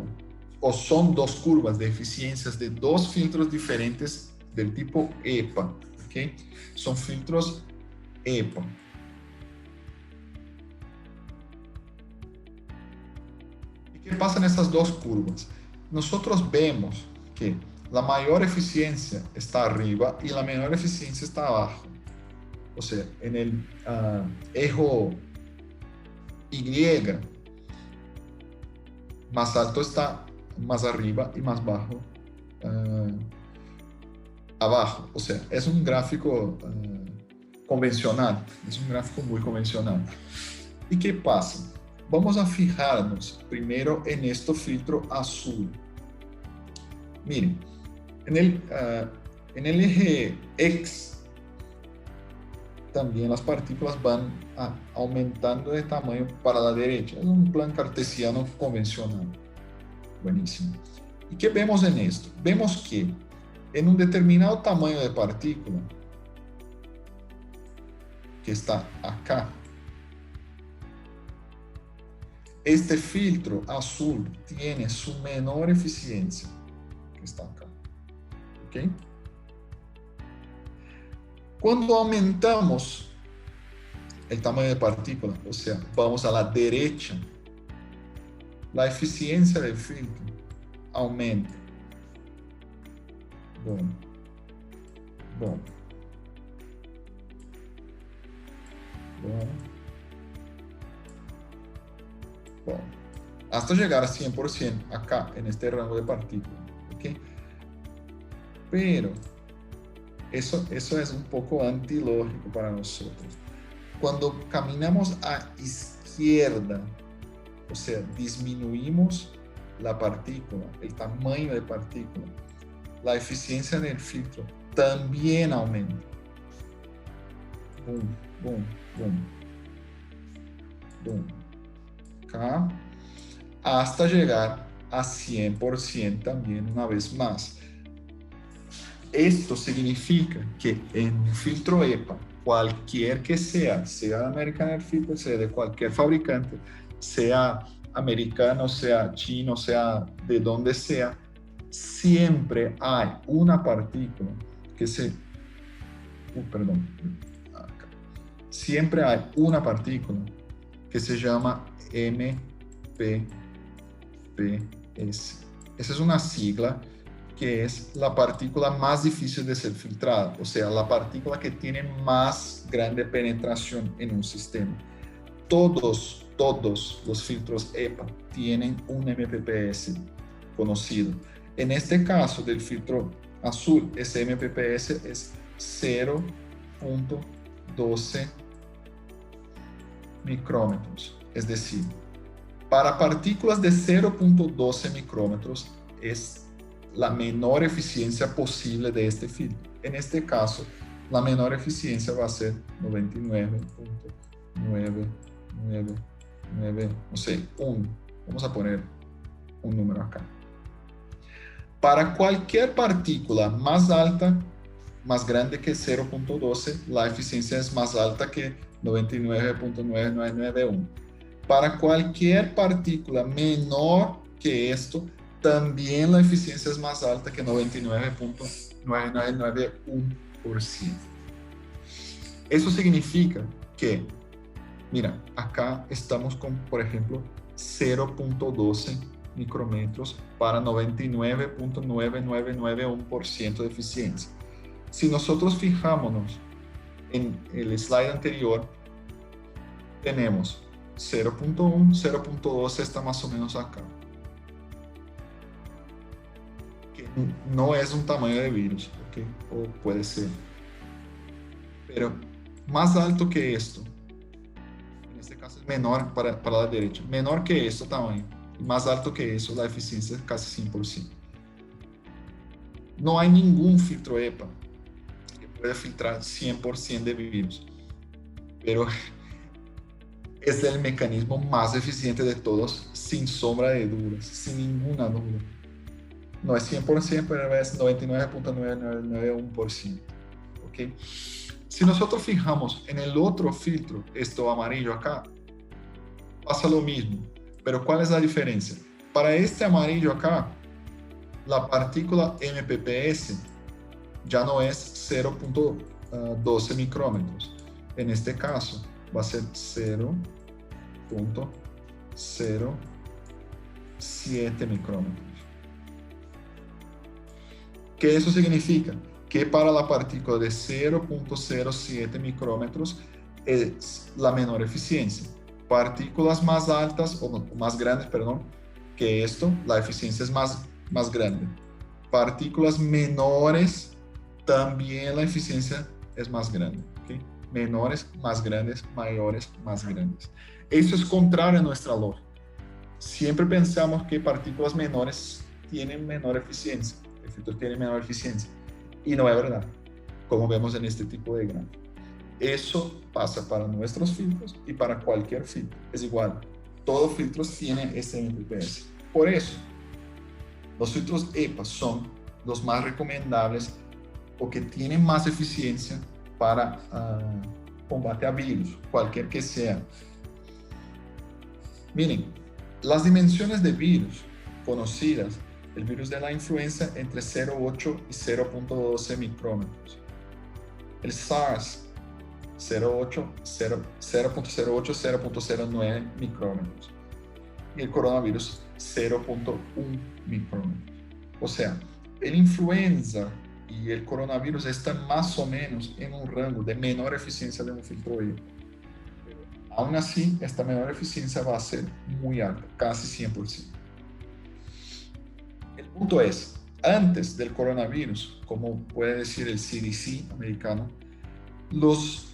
Speaker 1: o son dos curvas de eficiencias de dos filtros diferentes del tipo EPA. ¿Okay? Son filtros EPA. ¿Y qué pasa en estas dos curvas? Nosotros vemos que la mayor eficiencia está arriba y la menor eficiencia está abajo. O sea, en el eje Y, más alto está más arriba y más bajo abajo. O sea, es un gráfico convencional, es un gráfico muy convencional. ¿Y qué pasa? Vamos a fijarnos primero en este filtro azul. Miren, en el eje X también las partículas van aumentando de tamaño para la derecha. Es un plan cartesiano convencional. Buenísimo. ¿Y qué vemos en esto? Vemos que en un determinado tamaño de partícula, que está acá, este filtro azul tiene su menor eficiencia, que está acá. ¿Ok? Cuando aumentamos el tamaño de partícula, o sea, vamos a la derecha, la eficiencia del filtro aumenta. Bom. Hasta llegar a 100% acá, en este rango de partículas. ¿Okay? Pero eso es un poco antilógico para nosotros. Cuando caminamos a izquierda, o sea, disminuimos la partícula, el tamaño de partícula, la eficiencia del filtro también aumenta. Acá, hasta llegar a 100% también una vez más. Esto significa que en un filtro EPA, cualquier que sea American Air Filter, sea de cualquier fabricante, sea americano, sea chino, sea de donde sea, siempre hay una partícula que se... perdón. Acá. Siempre hay una partícula que se llama MPPS. Esa es una sigla que es la partícula más difícil de ser filtrada, o sea, la partícula que tiene más grande penetración en un sistema. Todos los filtros EPA tienen un MPPS conocido. En este caso del filtro azul, ese MPPS es 0.12 micrómetros, es decir, para partículas de 0.12 micrómetros es la menor eficiencia posible de este filtro. En este caso, la menor eficiencia va a ser 99.999, no sé, 1. Vamos a poner un número acá. Para cualquier partícula más alta, más grande que 0.12, la eficiencia es más alta que 99.9991. Para cualquier partícula menor que esto, también la eficiencia es más alta que 99.9991%. Eso significa que, mira, acá estamos con, por ejemplo, 0.12 micrómetros para 99.9991% de eficiencia. Si nosotros fijámonos en el slide anterior, tenemos 0.1, 0.12 está más o menos acá. Que no es un tamaño de virus, ¿ok? O puede ser. Pero más alto que esto, en este caso es menor para la derecha, menor que esto tamaño, y más alto que eso, la eficiencia es casi 100%. No hay ningún filtro EPA que pueda filtrar 100% de virus, pero es el mecanismo más eficiente de todos, sin sombra de dudas, sin ninguna duda. No es 100%, pero es 99.991%. ¿Ok? Si nosotros fijamos en el otro filtro, esto amarillo acá, pasa lo mismo. Pero ¿cuál es la diferencia? Para este amarillo acá, la partícula MPPS ya no es 0.12 micrómetros. En este caso, va a ser 0.07 micrómetros. ¿Qué eso significa? Que para la partícula de 0.07 micrómetros es la menor eficiencia. Partículas más altas, o más grandes, perdón, que esto, la eficiencia es más grande. Partículas menores, también la eficiencia es más grande. ¿Okay? Menores, más grandes, mayores, más grandes. Eso es contrario a nuestra lógica. Siempre pensamos que partículas menores tienen menor eficiencia. El filtro tiene menor eficiencia. Y no es verdad, como vemos en este tipo de gráfico. Eso pasa para nuestros filtros y para cualquier filtro. Es igual, todos los filtros tienen este MPPS. Por eso, los filtros EPA son los más recomendables o que tienen más eficiencia para combate a virus, cualquier que sea. Miren, las dimensiones de virus conocidas, el virus de la influenza entre 0.8 y 0.12 micrómetros. El SARS 0.08, 0.09 micrómetros. Y el coronavirus 0.1 micrómetros. O sea, el influenza y el coronavirus están más o menos en un rango de menor eficiencia de un filtro EPA. Aún así, esta menor eficiencia va a ser muy alta, casi 100%. El punto es, antes del coronavirus, como puede decir el CDC americano, los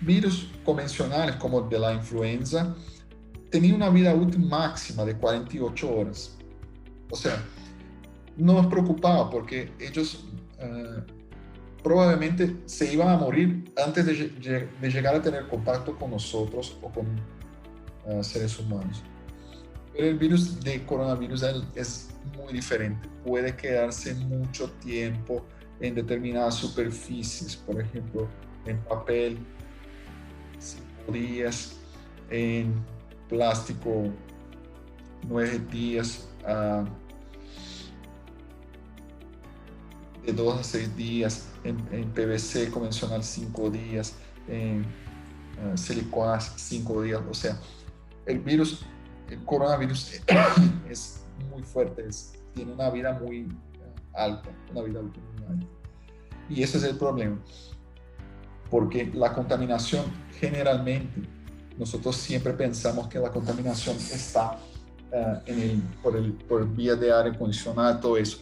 Speaker 1: virus convencionales como de la influenza tenían una vida útil máxima de 48 horas. O sea, no nos preocupaba porque ellos probablemente se iban a morir antes de llegar a tener contacto con nosotros o con seres humanos. Pero el virus de coronavirus es muy diferente. Puede quedarse mucho tiempo en determinadas superficies, por ejemplo, en papel, 5 días, en plástico, 9 días, de 2 a 6 días, en PVC convencional 5 días, en siliconas 5 días. O sea, el coronavirus es muy fuerte, tiene una vida muy alta, una vida útil muy alta. Y ese es el problema, porque la contaminación generalmente, nosotros siempre pensamos que la contaminación está por vía de aire acondicionado, todo eso.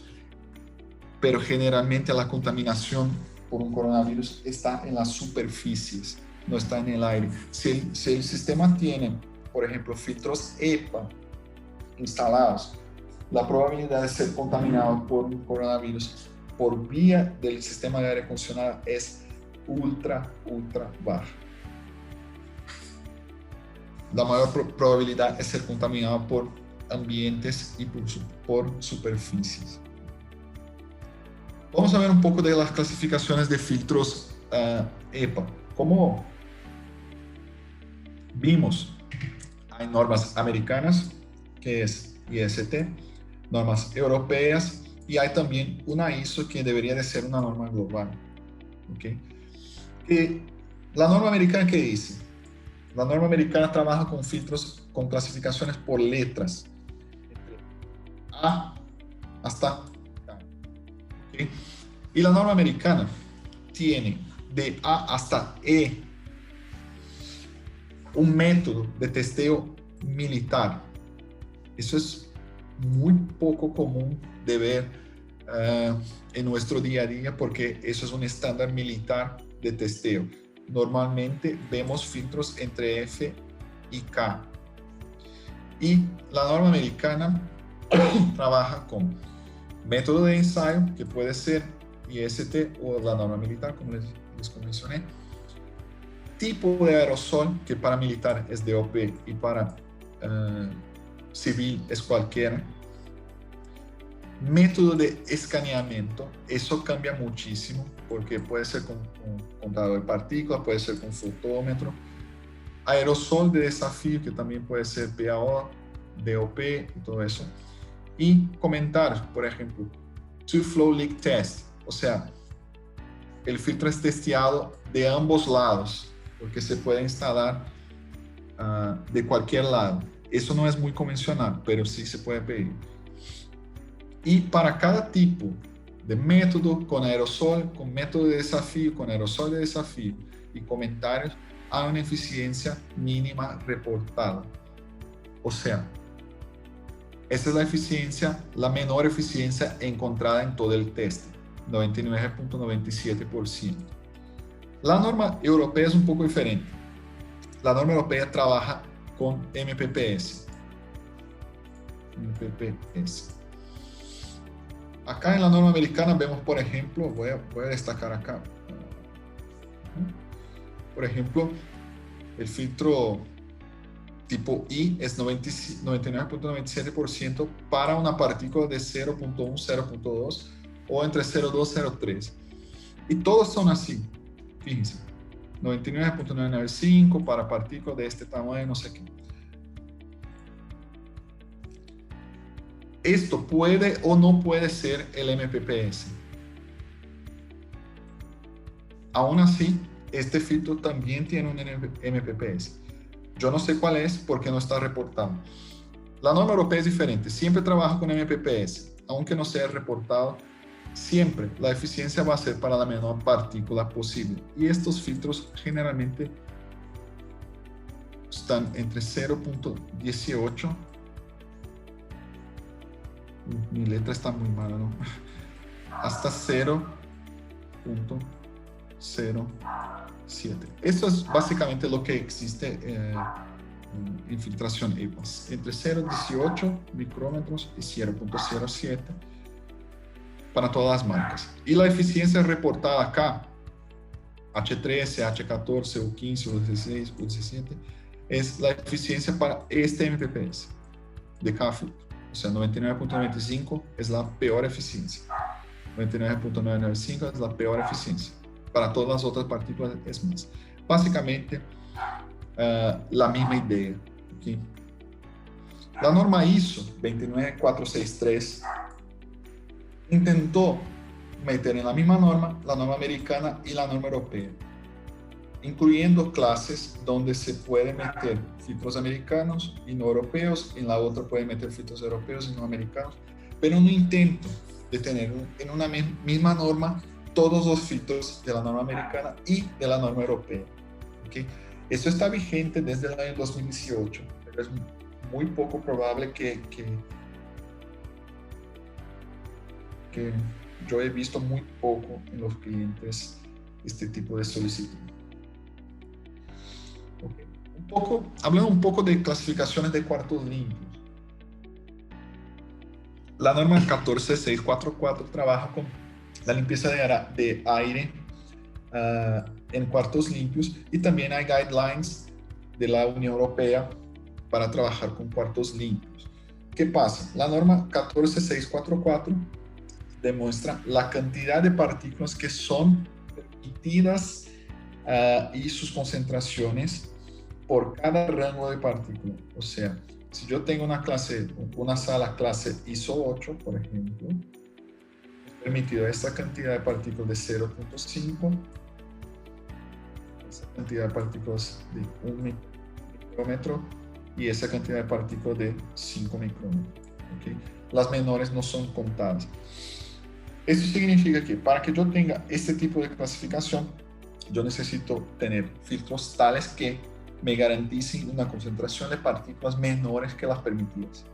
Speaker 1: Pero generalmente la contaminación por un coronavirus está en las superficies, no está en el aire. Si el sistema tiene, por ejemplo, filtros EPA instalados, la probabilidad de ser contaminado por un coronavirus por vía del sistema de aire acondicionado es ultra baja. La mayor probabilidad es ser contaminado por ambientes y por superficies. Vamos a ver un poco de las clasificaciones de filtros EPA. Como vimos, hay normas americanas, que es IST, normas europeas, y hay también una ISO que debería de ser una norma global. ¿Okay? La norma americana, ¿qué dice? La norma americana trabaja con filtros, con clasificaciones por letras, entre A hasta K. ¿Okay? Y la norma americana tiene de A hasta E un método de testeo militar. Eso es muy poco común de ver en nuestro día a día, porque eso es un estándar militar de testeo. Normalmente vemos filtros entre F y K. Y la norma americana trabaja con método de ensayo, que puede ser IST o la norma militar, como les mencioné. Tipo de aerosol, que para militar es DOP y para civil es cualquiera. Método de escaneamiento, eso cambia muchísimo, porque puede ser con contador de partículas, puede ser con fotómetro. Aerosol de desafío, que también puede ser PAO, DOP y todo eso. Y comentarios, por ejemplo, two-flow leak test, o sea, el filtro es testeado de ambos lados, porque se puede instalar de cualquier lado. Eso no es muy convencional, pero sí se puede pedir. Y para cada tipo de método, con aerosol, con método de desafío, con aerosol de desafío y comentarios, hay una eficiencia mínima reportada. O sea, esta es la eficiencia, la menor eficiencia encontrada en todo el test, 99.97%. La norma europea es un poco diferente. La norma europea trabaja con MPPS. Acá en la norma americana vemos, por ejemplo, voy a destacar acá, por ejemplo, el filtro tipo I es 99.97% para una partícula de 0.1, 0.2 o entre 0.2 y 0.3. Y todos son así, fíjense, 99.995 para partículas de este tamaño, no sé qué. Esto puede o no puede ser el MPPS. Aún así, este filtro también tiene un MPPS. Yo no sé cuál es porque no está reportado. La norma europea es diferente. Siempre trabaja con MPPS. Aunque no sea reportado, siempre la eficiencia va a ser para la menor partícula posible. Y estos filtros generalmente están entre 0.18. Mi letra está muy mala, ¿no? Hasta 0.07. Esto es básicamente lo que existe en filtración EPAS, entre 0.18 micrómetros y 0.07 para todas las marcas. Y la eficiencia reportada acá, H13, H14, U15, U16, U17, es la eficiencia para este MPPS. de cada filtro. O sea, 99.95 es la peor eficiencia. 99.995 es la peor eficiencia. Para todas las otras partículas es más. Básicamente, la misma idea. ¿Okay? La norma ISO 29463 intentó meter en la misma norma la norma americana y la norma europea, incluyendo clases donde se puede meter filtros americanos y no europeos, en la otra puede meter filtros europeos y no americanos, pero en un intento de tener en una misma norma todos los filtros de la norma americana y de la norma europea. ¿Okay? Esto está vigente desde el año 2018, pero es muy poco probable que yo he visto muy poco en los clientes este tipo de solicitud. Okay. Hablando un poco de clasificaciones de cuartos limpios. La norma 14644 trabaja con la limpieza de aire en cuartos limpios, y también hay guidelines de la Unión Europea para trabajar con cuartos limpios. ¿Qué pasa? La norma 14644 demuestra la cantidad de partículas que son permitidas y sus concentraciones por cada rango de partículas. O sea, si yo tengo una sala clase ISO 8, por ejemplo, es permitido esta cantidad de partículas de 0.5, esa cantidad de partículas de 1 micrómetro y esa cantidad de partículas de 5 micrómetros. ¿Okay? Las menores no son contadas. Esto significa que para que yo tenga este tipo de clasificación, yo necesito tener filtros tales que me garanticen una concentración de partículas menores que las permitidas,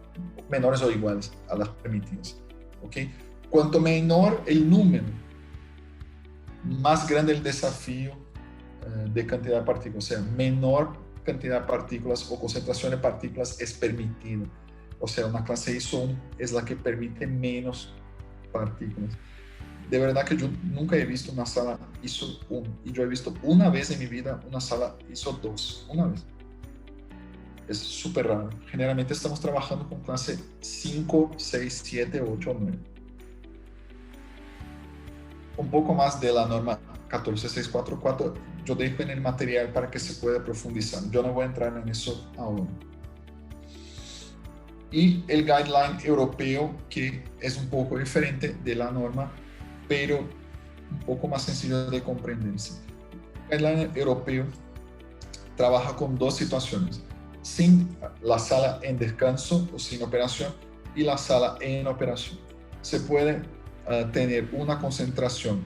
Speaker 1: menores o iguales a las permitidas. ¿Okay? Cuanto menor el número, más grande el desafío de cantidad de partículas, o sea, menor cantidad de partículas o concentración de partículas es permitida. O sea, una clase ISO 1 es la que permite menos partículas. De verdad que yo nunca he visto una sala ISO 1, y yo he visto una vez en mi vida una sala ISO 2, una vez. Es súper raro. Generalmente estamos trabajando con clase 5, 6, 7, 8, 9. Un poco más de la norma 14644, yo dejo en el material para que se pueda profundizar. Yo no voy a entrar en eso ahora. Y el guideline europeo, que es un poco diferente de la norma, pero un poco más sencillo de comprenderse. El guideline europeo trabaja con dos situaciones: sin la sala en descanso o sin operación, y la sala en operación. Se puede tener una concentración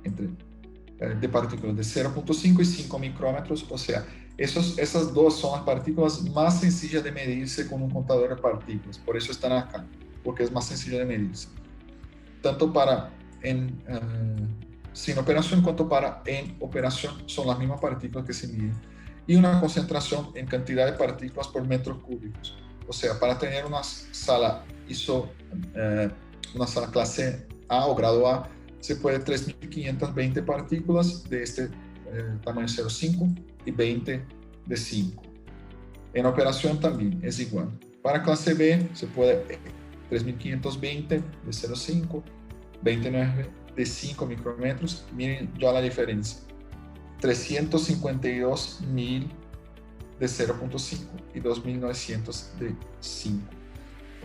Speaker 1: de partículas de 0.5 y 5 micrómetros, o sea, esas dos son las partículas más sencillas de medirse con un contador de partículas, por eso están acá, porque es más sencillo de medirse. Tanto para sin operación cuanto para en operación son las mismas partículas que se miden, y una concentración en cantidad de partículas por metros cúbicos. O sea, para tener una sala ISO, una sala clase A o grado A, se puede 3.520 partículas de este tamaño 0.5 y 20 de 5. En operación también es igual. Para clase B se puede 3.520 de 0.5, 29 de 5 micrómetros. Miren ya la diferencia. 352.000 de 0.5 y 2.900 de 5.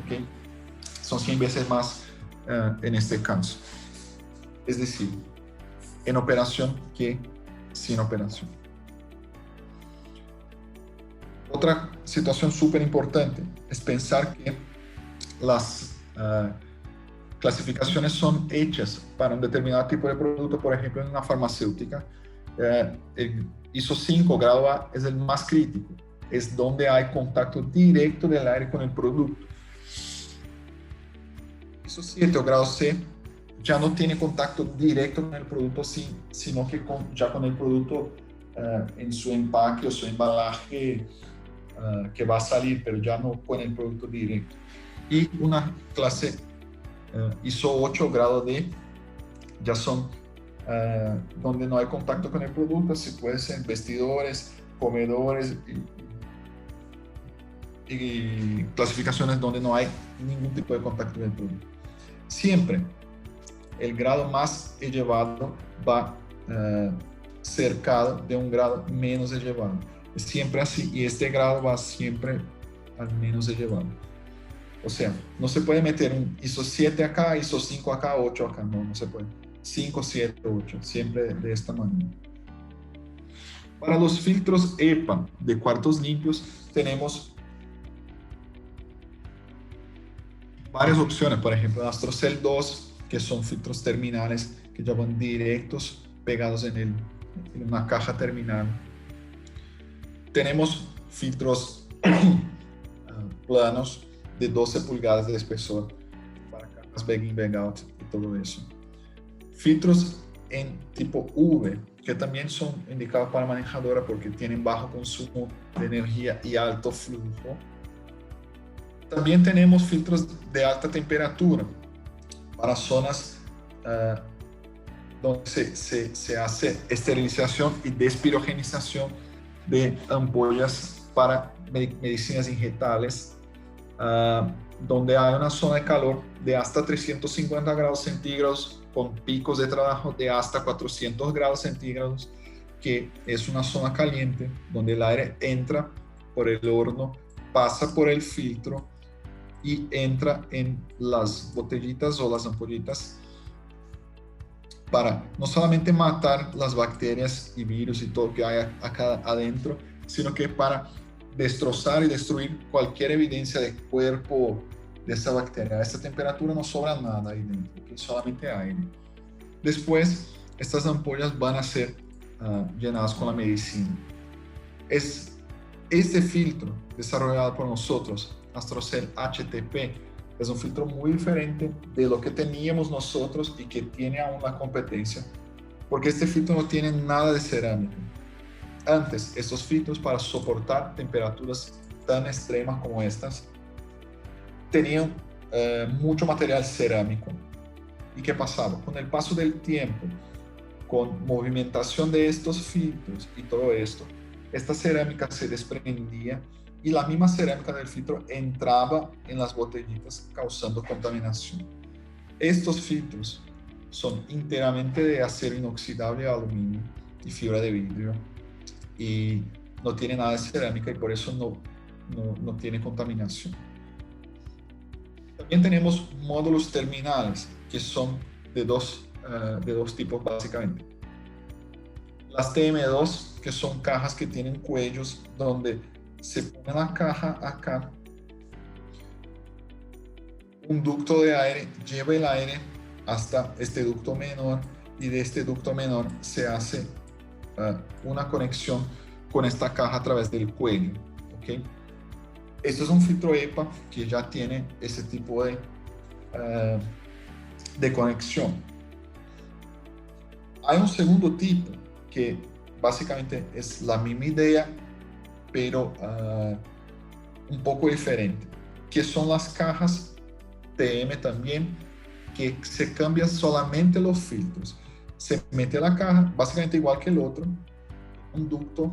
Speaker 1: ¿Okay? Son 100 veces más en este caso. Es decir, en operación que sin operación. Otra situación súper importante es pensar que las clasificaciones son hechas para un determinado tipo de producto. Por ejemplo, en una farmacéutica, el ISO 5 grado A es el más crítico, es donde hay contacto directo del aire con el producto. ISO 7 o grado C ya no tiene contacto directo con el producto, sino que ya con el producto en su empaque o su embalaje que va a salir, pero ya no con el producto directo. Y una clase ISO 8 grado D ya son donde no hay contacto con el producto, así puede ser vestidores, comedores y clasificaciones donde no hay ningún tipo de contacto con el producto. Siempre el grado más elevado va cercado de un grado menos elevado. Es siempre así, y este grado va siempre al menos elevado. O sea, no se puede meter un ISO 7 acá, ISO 5 acá, 8 acá, no se puede. 5, 7, 8, siempre de esta manera. Para los filtros EPA de cuartos limpios tenemos varias opciones. Por ejemplo, Astrocell 2, que son filtros terminales que ya van directos pegados en una caja terminal. Tenemos filtros planos de 12 pulgadas de espesor para cajas bag-in, bag-out y todo eso. Filtros en tipo V, que también son indicados para manejadora porque tienen bajo consumo de energía y alto flujo. También tenemos filtros de alta temperatura para zonas donde se hace esterilización y despirogenización de ampollas para medicinas injetables, donde hay una zona de calor de hasta 350 grados centígrados con picos de trabajo de hasta 400 grados centígrados, que es una zona caliente donde el aire entra por el horno, pasa por el filtro y entra en las botellitas o las ampollitas para no solamente matar las bacterias y virus y todo que hay acá adentro, sino que para destrozar y destruir cualquier evidencia de cuerpo de esa bacteria. A esta temperatura no sobra nada ahí dentro, ¿okay? Solamente aire. Después, estas ampollas van a ser llenadas con la medicina. Este filtro desarrollado por nosotros, Astrocell HTP, es un filtro muy diferente de lo que teníamos nosotros y que tiene aún la competencia, porque este filtro no tiene nada de cerámica. Antes, estos filtros para soportar temperaturas tan extremas como estas tenían mucho material cerámico. ¿Y qué pasaba? Con el paso del tiempo, con movimentación de estos filtros y todo esto, esta cerámica se desprendía y la misma cerámica del filtro entraba en las botellitas causando contaminación. Estos filtros son enteramente de acero inoxidable, aluminio y fibra de vidrio y no tiene nada de cerámica y por eso no tiene contaminación. También tenemos módulos terminales que son de dos tipos básicamente. Las TM2, que son cajas que tienen cuellos donde se pone la caja acá, un ducto de aire lleva el aire hasta este ducto menor y de este ducto menor se hace una conexión con esta caja a través del cuello, ¿okay? Esto es un filtro EPA que ya tiene ese tipo de conexión. Hay un segundo tipo que básicamente es la misma idea, pero un poco diferente, que son las cajas TM también, que se cambian solamente los filtros. Se mete la caja, básicamente igual que el otro, un ducto,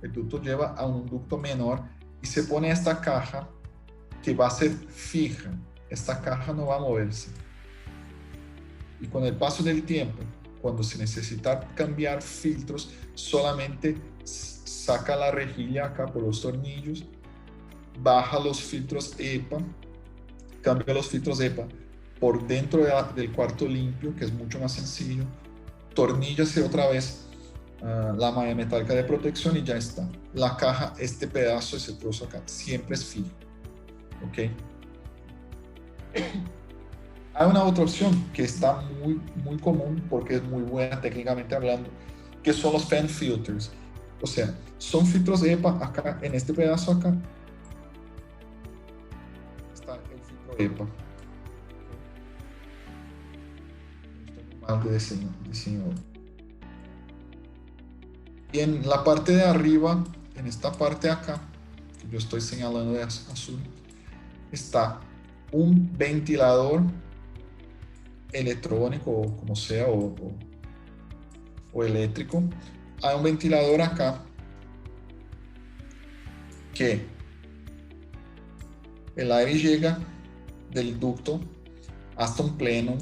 Speaker 1: el ducto lleva a un ducto menor y se pone esta caja que va a ser fija. Esta caja no va a moverse. Y con el paso del tiempo, cuando se necesita cambiar filtros, solamente saca la rejilla acá por los tornillos, baja los filtros EPA, cambia los filtros EPA por dentro del cuarto limpio, que es mucho más sencillo, torníllase otra vez la malla metálica de protección y ya está. La caja, este pedazo, ese trozo acá, siempre es fijo. ¿Ok? Hay una otra opción que está muy común porque es muy buena técnicamente hablando, que son los fan filters. O sea, son filtros EPA acá, en este pedazo acá. Está el filtro EPA. Estoy mal de diseño. Y en la parte de arriba, en esta parte acá, que yo estoy señalando de azul, está un ventilador electrónico, o como sea, o eléctrico. Hay un ventilador acá que El aire llega del ducto hasta un plenum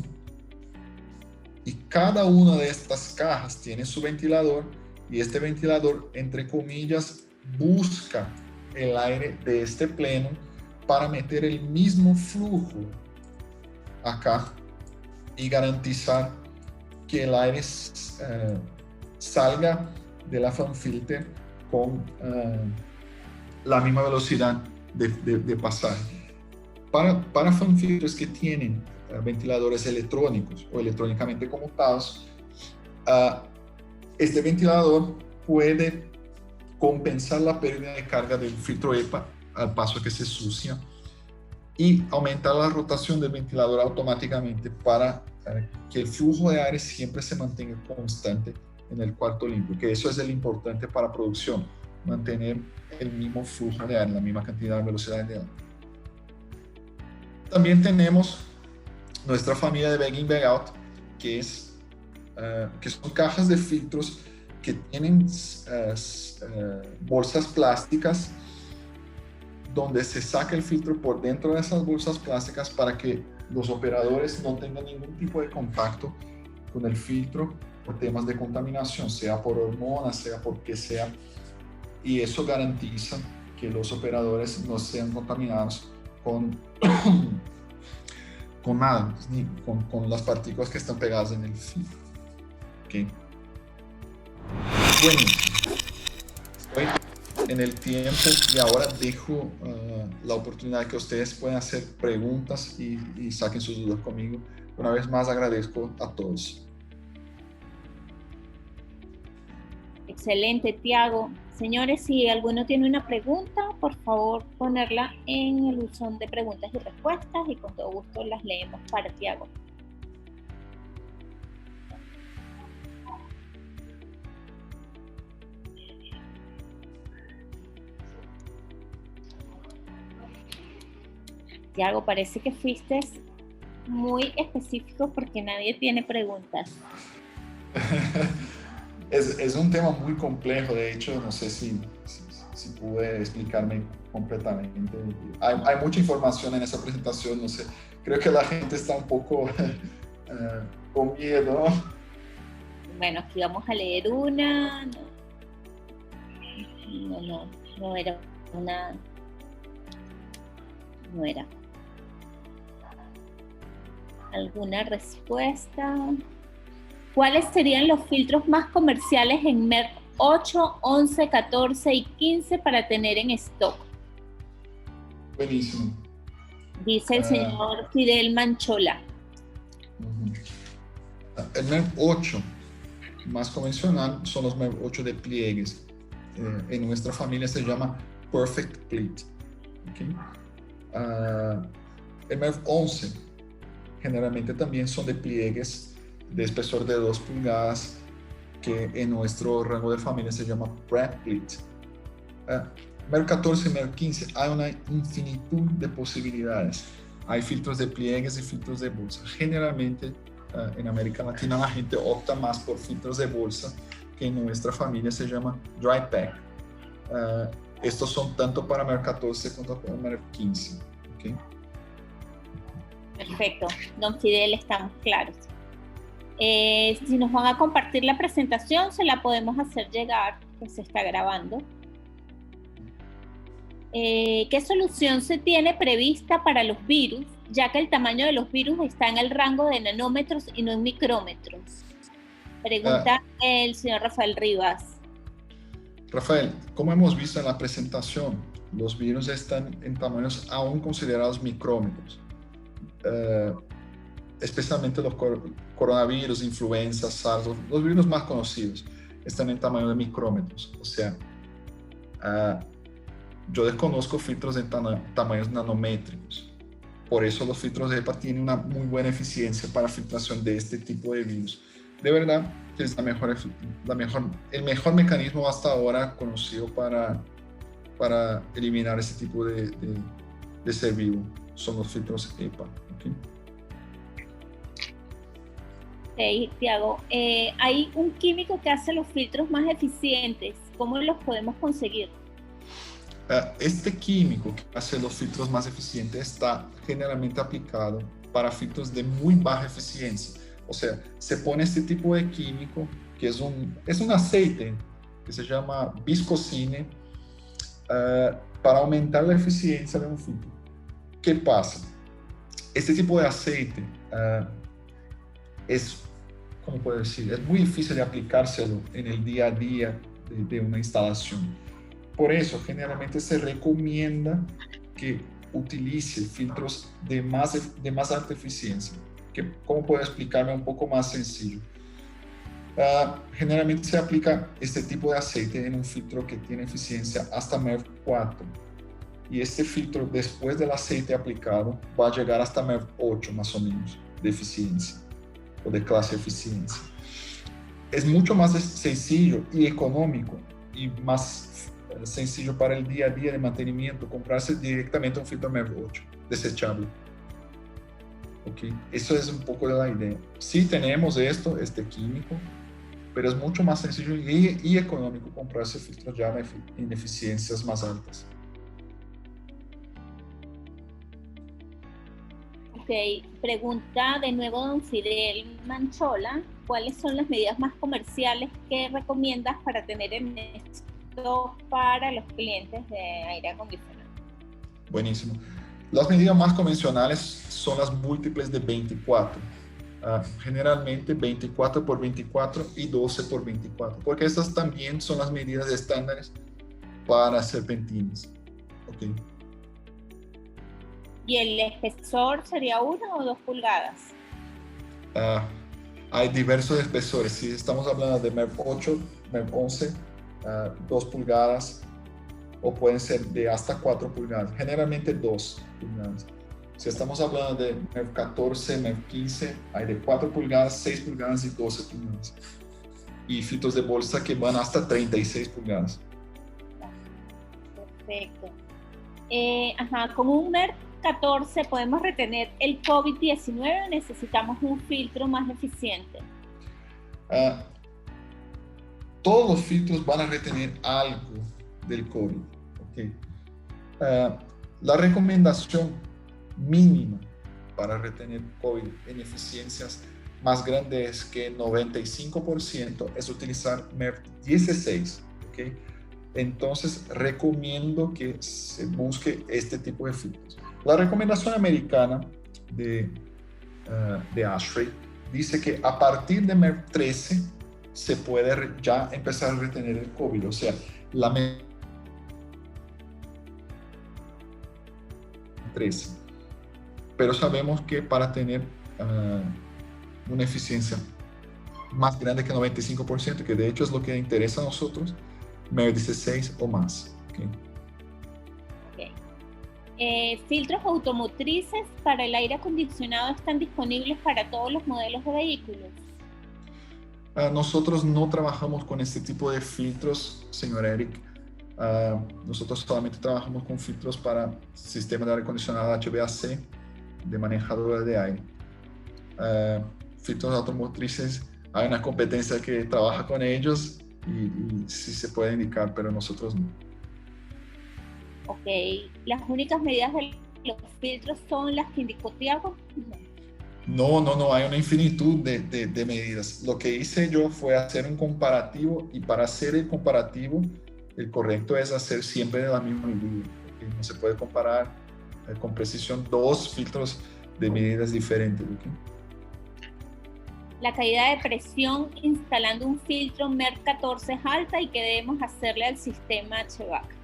Speaker 1: y cada una de estas cajas tiene su ventilador y este ventilador, entre comillas, busca el aire de este plenum para meter el mismo flujo acá y garantizar que el aire salga de la fan filter con la misma velocidad de pasaje. Para fan filters que tienen ventiladores electrónicos o electrónicamente conmutados, este ventilador puede compensar la pérdida de carga del filtro EPA al paso que se sucia y aumentar la rotación del ventilador automáticamente para que el flujo de aire siempre se mantenga constante en el cuarto limpio, que eso es el importante para producción, mantener el mismo flujo de aire, la misma cantidad de velocidad de aire. También tenemos nuestra familia de Bag In Bag Out, que son cajas de filtros que tienen bolsas plásticas donde se saca el filtro por dentro de esas bolsas plásticas para que los operadores no tengan ningún tipo de contacto con el filtro por temas de contaminación, sea por hormonas, sea porque sea, y eso garantiza que los operadores no sean contaminados con nada, ni con las partículas que están pegadas en el filtro. ¿Okay? Bueno, estoy en el tiempo y ahora dejo la oportunidad que ustedes puedan hacer preguntas y saquen sus dudas conmigo. Una vez más agradezco a todos.
Speaker 2: Excelente, Tiago. Señores, si alguno tiene una pregunta, por favor ponerla en el buzón de preguntas y respuestas y con todo gusto las leemos para Tiago. Tiago, parece que fuiste muy específico porque nadie tiene preguntas.
Speaker 1: Es un tema muy complejo, de hecho, no sé si pude explicarme completamente. Hay mucha información en esa presentación, no sé, creo que la gente está un poco con miedo.
Speaker 2: Bueno, aquí vamos a leer una. No era una. No era. ¿Alguna respuesta? ¿Cuáles serían los filtros más comerciales en MERV 8, 11, 14 y 15 para tener en stock?
Speaker 1: Buenísimo.
Speaker 2: Dice el señor Fidel Manchola.
Speaker 1: El MERV 8 más convencional son los MERV 8 de pliegues. En nuestra familia se llama Perfect Pleat. ¿Okay? El MERV 11 generalmente también son de pliegues de espesor de 2 pulgadas, que en nuestro rango de familia se llama Pratt Pleat. MERV 14 y MERV 15 hay una infinitud de posibilidades. Hay filtros de pliegues y filtros de bolsa. Generalmente en América Latina la gente opta más por filtros de bolsa, que en nuestra familia se llama Dry Pack. Estos son tanto para MERV 14 como para MERV 15. ¿Okay?
Speaker 2: Perfecto, don Fidel, estamos claros. Si nos van a compartir la presentación, se la podemos hacer llegar, que se está grabando. ¿Qué solución se tiene prevista para los virus, ya que el tamaño de los virus está en el rango de nanómetros y no en micrómetros? Pregunta el señor Rafael Rivas.
Speaker 1: Rafael, como hemos visto en la presentación, los virus están en tamaños aún considerados micrómetros. Especialmente los coronavirus, influenza, SARS, los virus más conocidos, están en tamaño de micrómetros. O sea, yo desconozco filtros en tamaños nanométricos. Por eso los filtros de EPA tienen una muy buena eficiencia para filtración de este tipo de virus. De verdad que es el mejor mecanismo hasta ahora conocido para eliminar ese tipo de ser vivo. Son los filtros EPA. ¿Okay?
Speaker 2: Ok, Tiago, hay un químico que hace los filtros más eficientes. ¿Cómo los podemos conseguir?
Speaker 1: Este químico que hace los filtros más eficientes está generalmente aplicado para filtros de muy baja eficiencia. O sea, se pone este tipo de químico, que es un aceite que se llama viscosine, para aumentar la eficiencia de un filtro. ¿Qué pasa? Este tipo de aceite es, ¿cómo puedo decir? Es muy difícil de aplicárselo en el día a día de una instalación. Por eso, generalmente se recomienda que utilice filtros de más alta eficiencia. ¿Cómo puedo explicarme un poco más sencillo? Generalmente se aplica este tipo de aceite en un filtro que tiene eficiencia hasta MERV 4. Y este filtro, después del aceite aplicado, va a llegar hasta MERV 8 más o menos de eficiencia o de clase de eficiencia. Es mucho más sencillo y económico y más sencillo para el día a día de mantenimiento comprarse directamente un filtro MERV 8 desechable. Okay. Eso es un poco de la idea. Sí tenemos este químico, pero es mucho más sencillo y económico comprarse filtros ya en eficiencias más altas.
Speaker 2: Ok, pregunta de nuevo don Fidel Manchola, ¿cuáles son las medidas más comerciales que recomiendas para tener en esto para los clientes de aire acondicionado?
Speaker 1: Buenísimo. Las medidas más convencionales son las múltiples de 24. Generalmente 24 por 24 y 12 por 24, porque estas también son las medidas estándares para serpentinas. Okay.
Speaker 2: ¿Y el espesor sería 1 o 2 pulgadas?
Speaker 1: Hay diversos espesores. Si estamos hablando de MERV 8, MERV 11, 2 pulgadas, o pueden ser de hasta 4 pulgadas, generalmente 2 pulgadas. Si estamos hablando de MERV 14, MERV 15, hay de 4 pulgadas, 6 pulgadas y 12 pulgadas. Y filtros de bolsa que van hasta 36 pulgadas.
Speaker 2: Perfecto. Con un MERV 14 podemos retener el COVID-19 o necesitamos un filtro más eficiente.
Speaker 1: Todos los filtros van a retener algo del COVID. Okay. La recomendación mínima para retener COVID en eficiencias más grandes que 95% es utilizar MERV 16. Okay. Entonces recomiendo que se busque este tipo de filtros. La recomendación americana de ASHRAE dice que a partir de MERV 13 se puede ya empezar a retener el COVID, o sea, la MERV 13. Pero sabemos que para tener una eficiencia más grande que 95%, que de hecho es lo que interesa a nosotros, MERV 16 o más. Okay.
Speaker 2: ¿Filtros automotrices para el aire acondicionado están disponibles para todos los modelos de vehículos?
Speaker 1: Nosotros no trabajamos con este tipo de filtros, señor Eric. Nosotros solamente trabajamos con filtros para sistema de aire acondicionado HVAC de manejadora de aire. Filtros automotrices, hay una competencia que trabaja con ellos y sí se puede indicar, pero nosotros no.
Speaker 2: Ok, ¿las únicas medidas de los filtros son las que indicó Tiago?
Speaker 1: No, hay una infinitud de medidas. Lo que hice yo fue hacer un comparativo, y para hacer el comparativo, el correcto es hacer siempre de la misma medida. ¿Okay? No se puede comparar con precisión dos filtros de medidas diferentes. ¿Okay?
Speaker 2: La caída de presión instalando un filtro MERV 14 es alta y qué debemos hacerle al sistema HVAC.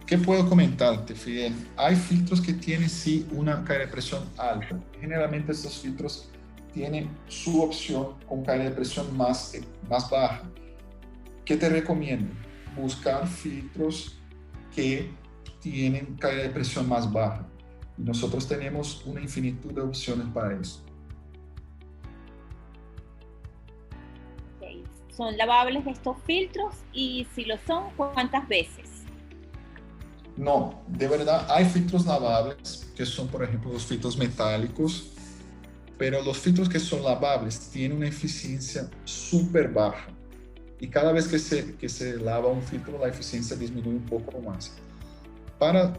Speaker 1: ¿Qué puedo comentarte, Fidel? Hay filtros que tienen sí una caída de presión alta. Generalmente estos filtros tienen su opción con caída de presión más baja. ¿Qué te recomiendo? Buscar filtros que tienen caída de presión más baja. Y nosotros tenemos una infinitud de opciones para eso.
Speaker 2: Okay. ¿Son lavables estos filtros? Y si lo son, ¿cuántas veces?
Speaker 1: No, de verdad hay filtros lavables que son, por ejemplo, los filtros metálicos, pero los filtros que son lavables tienen una eficiencia súper baja. y cada vez que se lava un filtro, la eficiencia disminuye un poco más. Para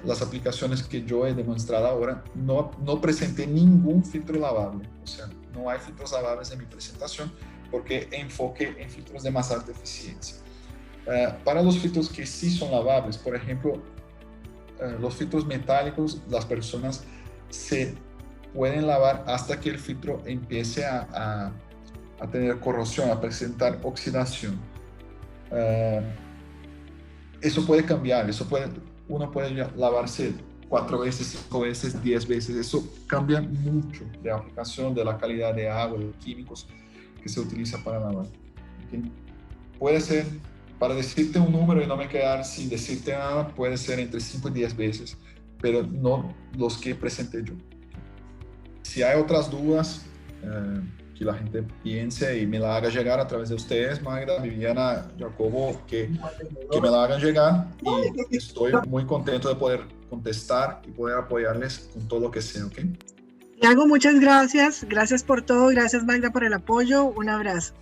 Speaker 1: las aplicaciones que yo he demostrado ahora, no presenté ningún filtro lavable, o sea, no hay filtros lavables en mi presentación porque enfoqué en filtros de más alta eficiencia. Para los filtros que sí son lavables, por ejemplo, los filtros metálicos, las personas se pueden lavar hasta que el filtro empiece a tener corrosión, a presentar oxidación. Eso puede cambiar, uno puede lavarse 4 veces, 5 veces, 10 veces. Eso cambia mucho de aplicación, de la calidad de agua, de los químicos que se utiliza para lavar. ¿Okay? Puede ser, para decirte un número y no me quedar sin decirte nada, puede ser entre 5 y 10 veces, pero no los que presenté yo. Si hay otras dudas que la gente piense y me la haga llegar a través de ustedes, Magda, Viviana, Jacobo, que me la hagan llegar, y estoy muy contento de poder contestar y poder apoyarles con todo lo que sea, ¿ok?
Speaker 3: Tiago, muchas gracias. Gracias por todo. Gracias, Magda, por el apoyo. Un abrazo.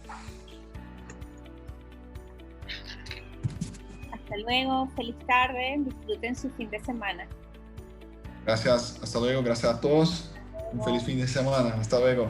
Speaker 2: Hasta luego. Feliz tarde. Disfruten su fin de semana.
Speaker 1: Gracias. Hasta luego. Gracias a todos. Un feliz fin de semana. Hasta luego.